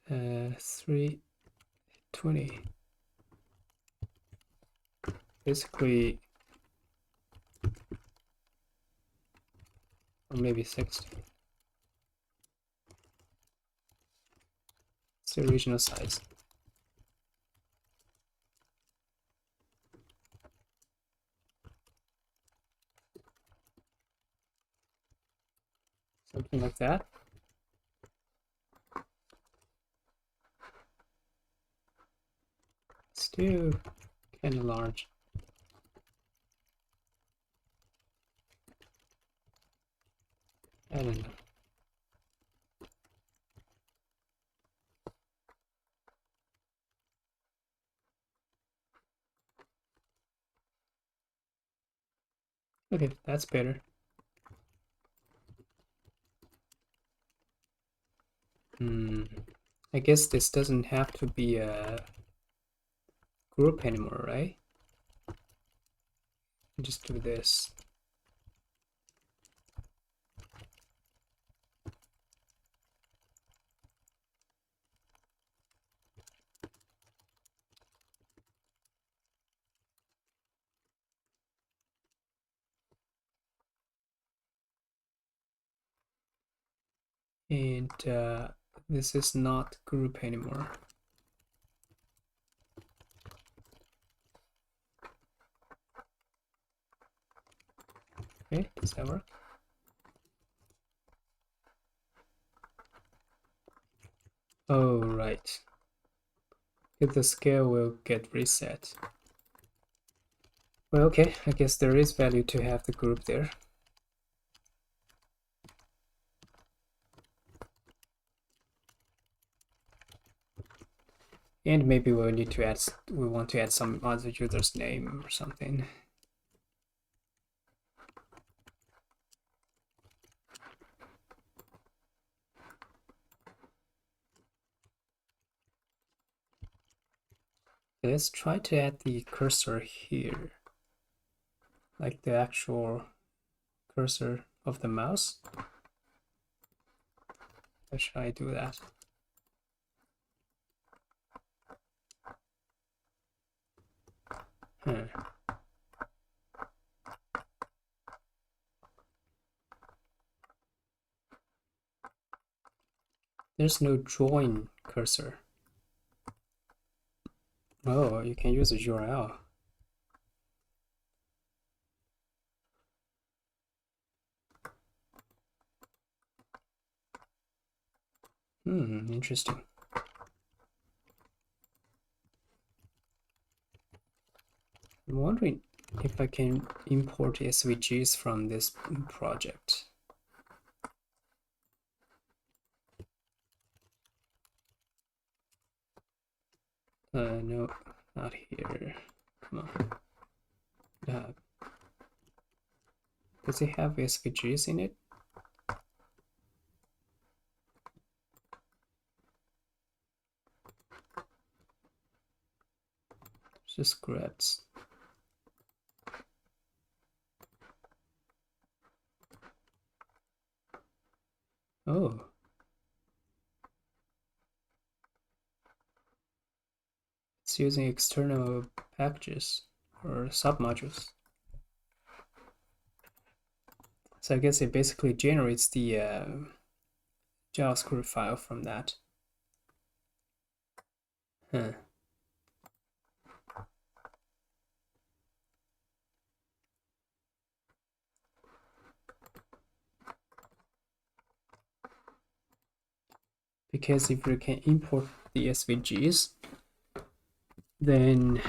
320. Basically, or maybe 60. It's the original size. Something like that. Still kind of large. I don't know. Okay, that's better. I guess this doesn't have to be a group anymore, right? Just do this. And this is not group anymore. Okay, does that work? Oh, right. If the scale will get reset. Well, okay, I guess there is value to have the group there. And maybe we need to add, we want to add some other user's name or something. Let's try to add the cursor here, like the actual cursor of the mouse. How should I do that? There's no join cursor. Oh, you can use a URL. Interesting. I'm wondering if I can import SVGs from this project. No, not here. Come on. Does it have SVGs in it? Just scripts. Oh. It's using external packages or submodules. So I guess it basically generates the JavaScript file from that. Huh. Because if we can import the SVGs, then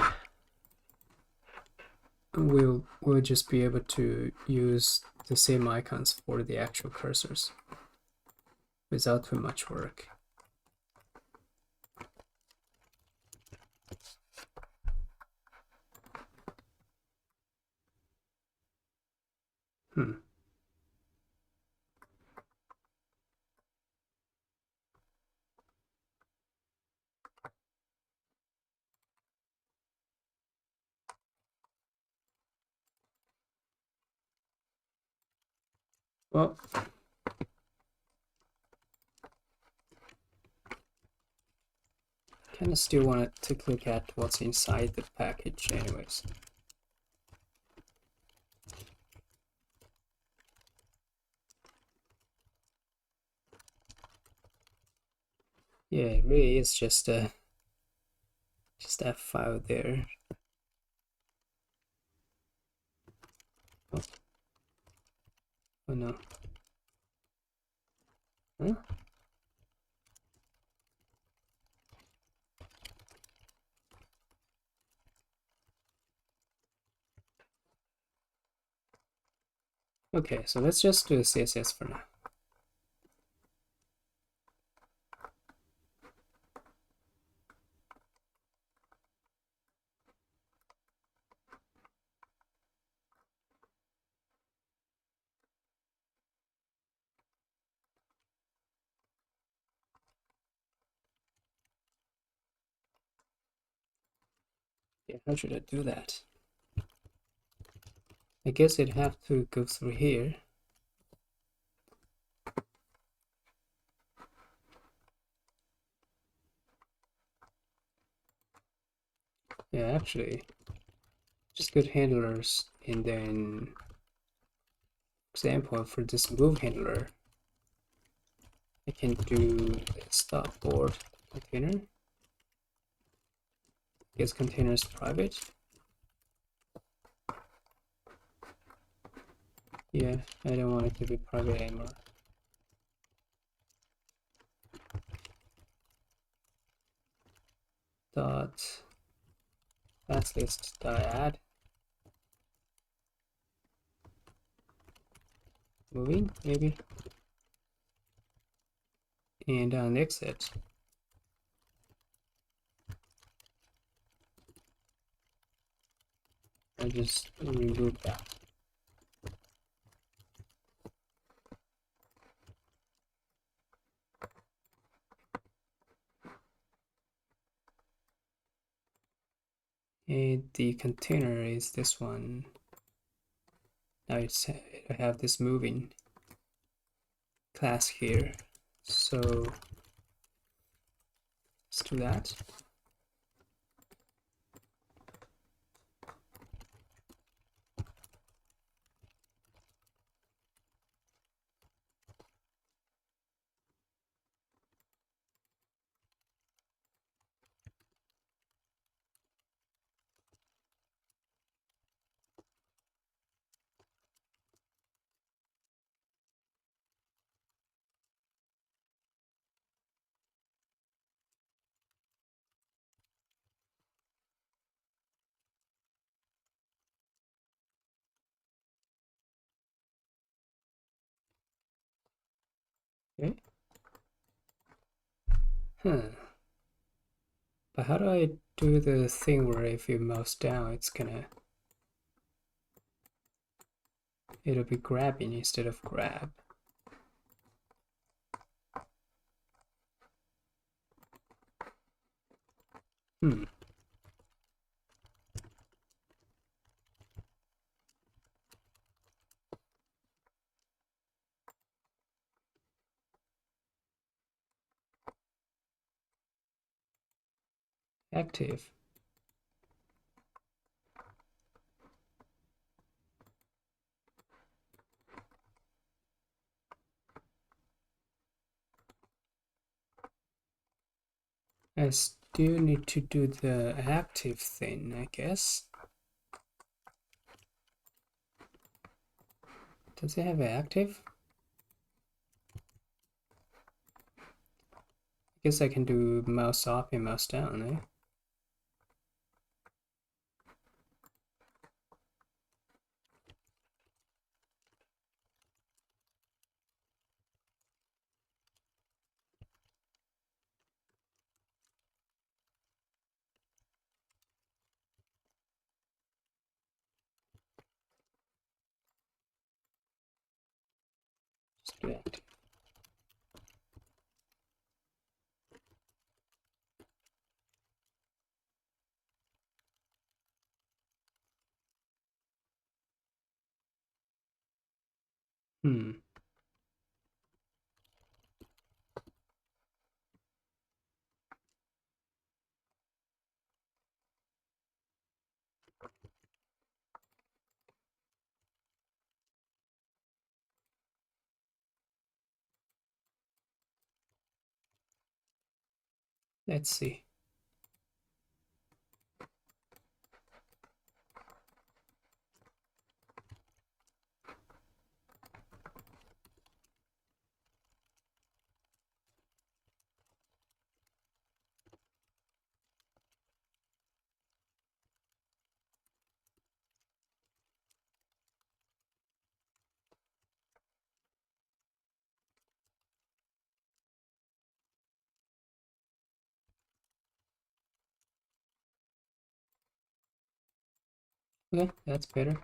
we'll just be able to use the same icons for the actual cursors without too much work. Well, kind of still want to take a look at what's inside the package anyways. Yeah, it really is just that file there. Oh, oh no. Huh? Okay, so let's just do the CSS for now. Yeah, how should I do that? I guess I'd have to go through here. Yeah, actually, just good handlers, and then example for this move handler, I can do stop board container. Guess container is private. Yeah, I don't want it to be private anymore. Dot class list dot add moving maybe, and on exit I just remove that. And the container is this one. Now I have this moving class here, so let's do that. Okay. Huh. But how do I do the thing where if you mouse down, it'll be grabbing instead of grab? Active. I still need to do the active thing, I guess. Does it have an active? I guess I can do mouse up and mouse down, eh? Just do active. Let's see. Okay, that's better.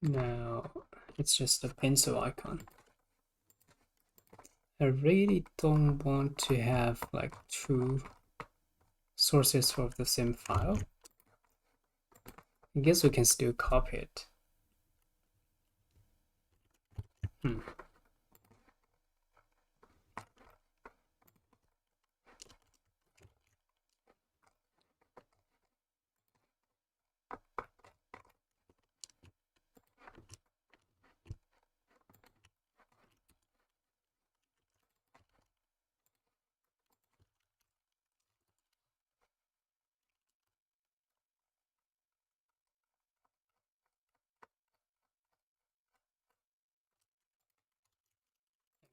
Now it's just a pencil icon. I really don't want to have like two sources for the same file. I guess we can still copy it.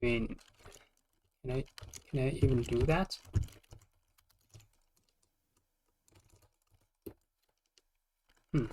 I mean, can I even do that? Hmm.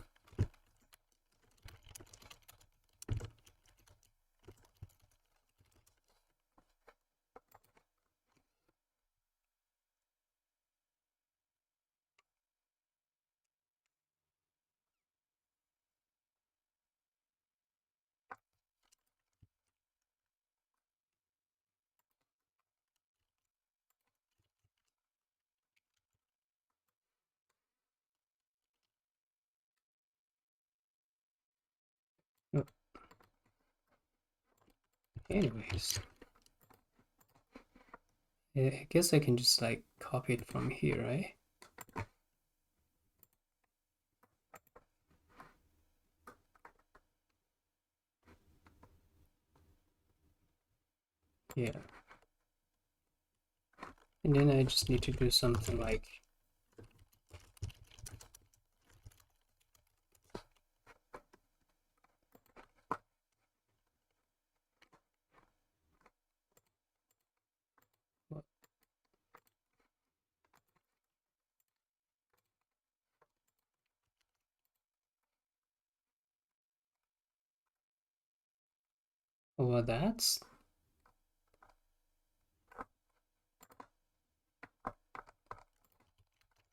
Oh, anyways, I guess I can just like copy it from here, right? Yeah. And then I just need to do something like well, that's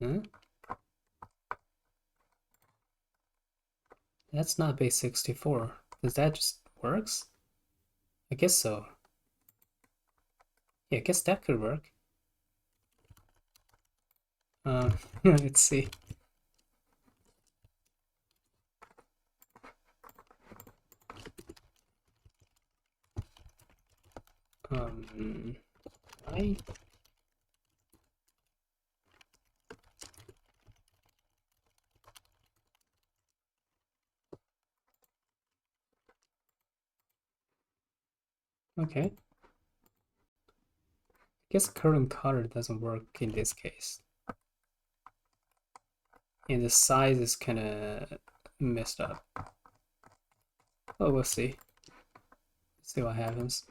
huh? That's not base 64. Does that just works? I guess so. Yeah, I guess that could work. Let's see. I Okay. I guess current color doesn't work in this case. And the size is kind of messed up. Oh, we'll see. See what happens.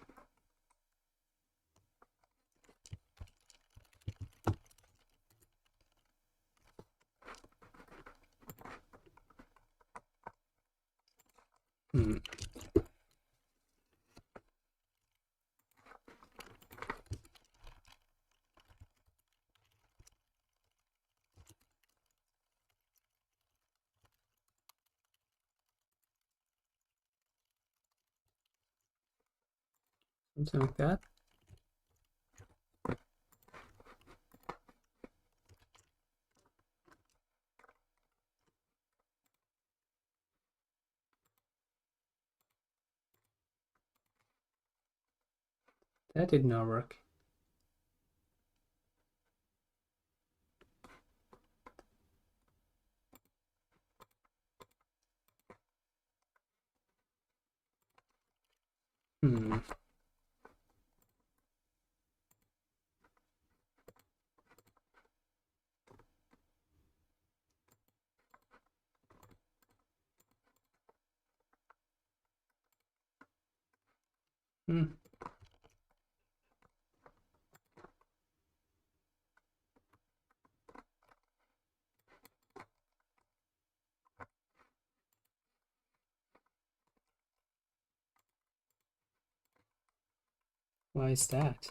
Hmm. Something like that. That did not work. Hmm. Hmm. Why is that?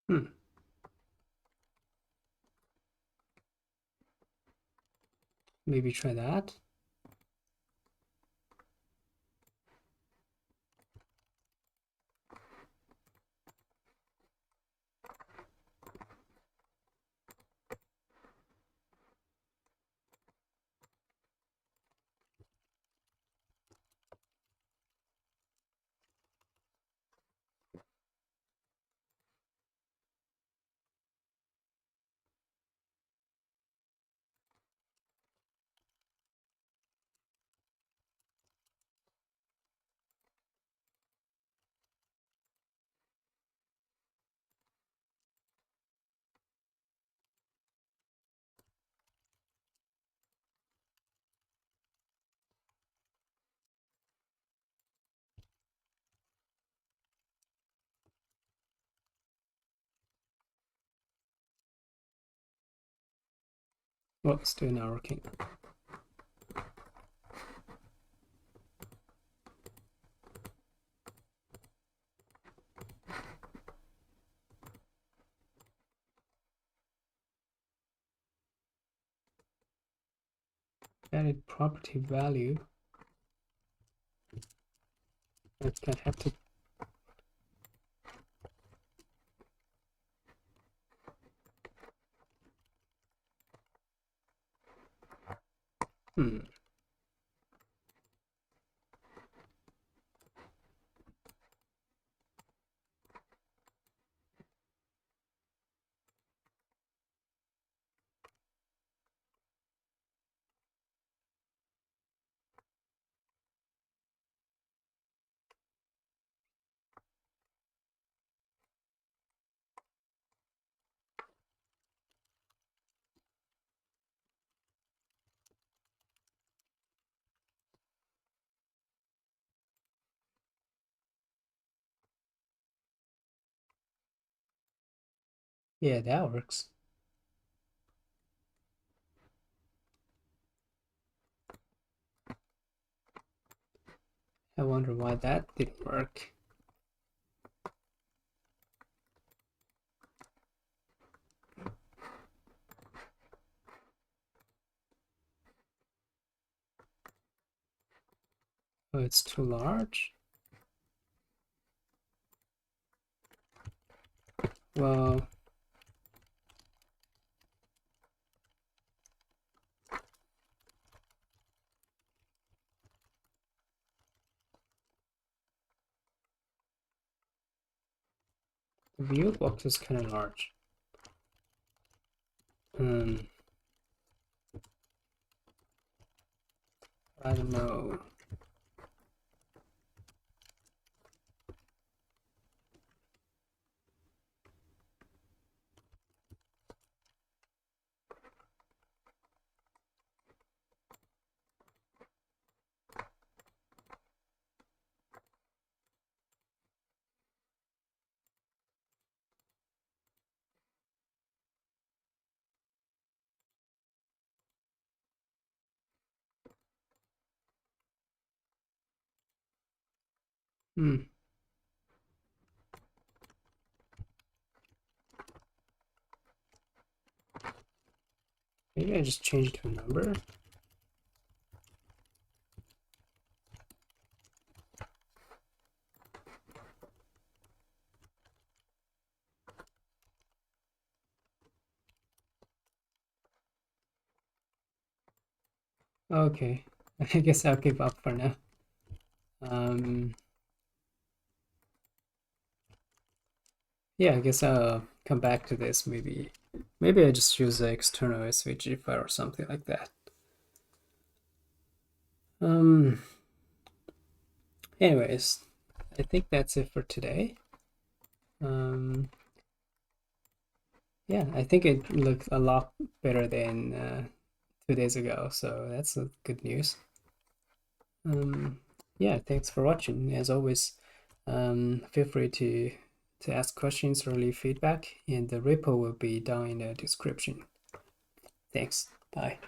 Hmm. Maybe try that. Well, still not working. Added property value. I can have to. Hmm. Yeah, that works. I wonder why that didn't work. Oh, it's too large. Well, the view box is kind of large. I don't know. Hmm. Maybe I just change it to a number. Okay, I guess I'll give up for now. Yeah, I guess I'll come back to this. Maybe I just use the external SVG file or something like that. Anyways, I think that's it for today. Yeah, I think it looked a lot better than 2 days ago, so that's good news. Yeah, thanks for watching. As always, feel free to ask questions or leave feedback, and the repo will be down in the description. Thanks. Bye.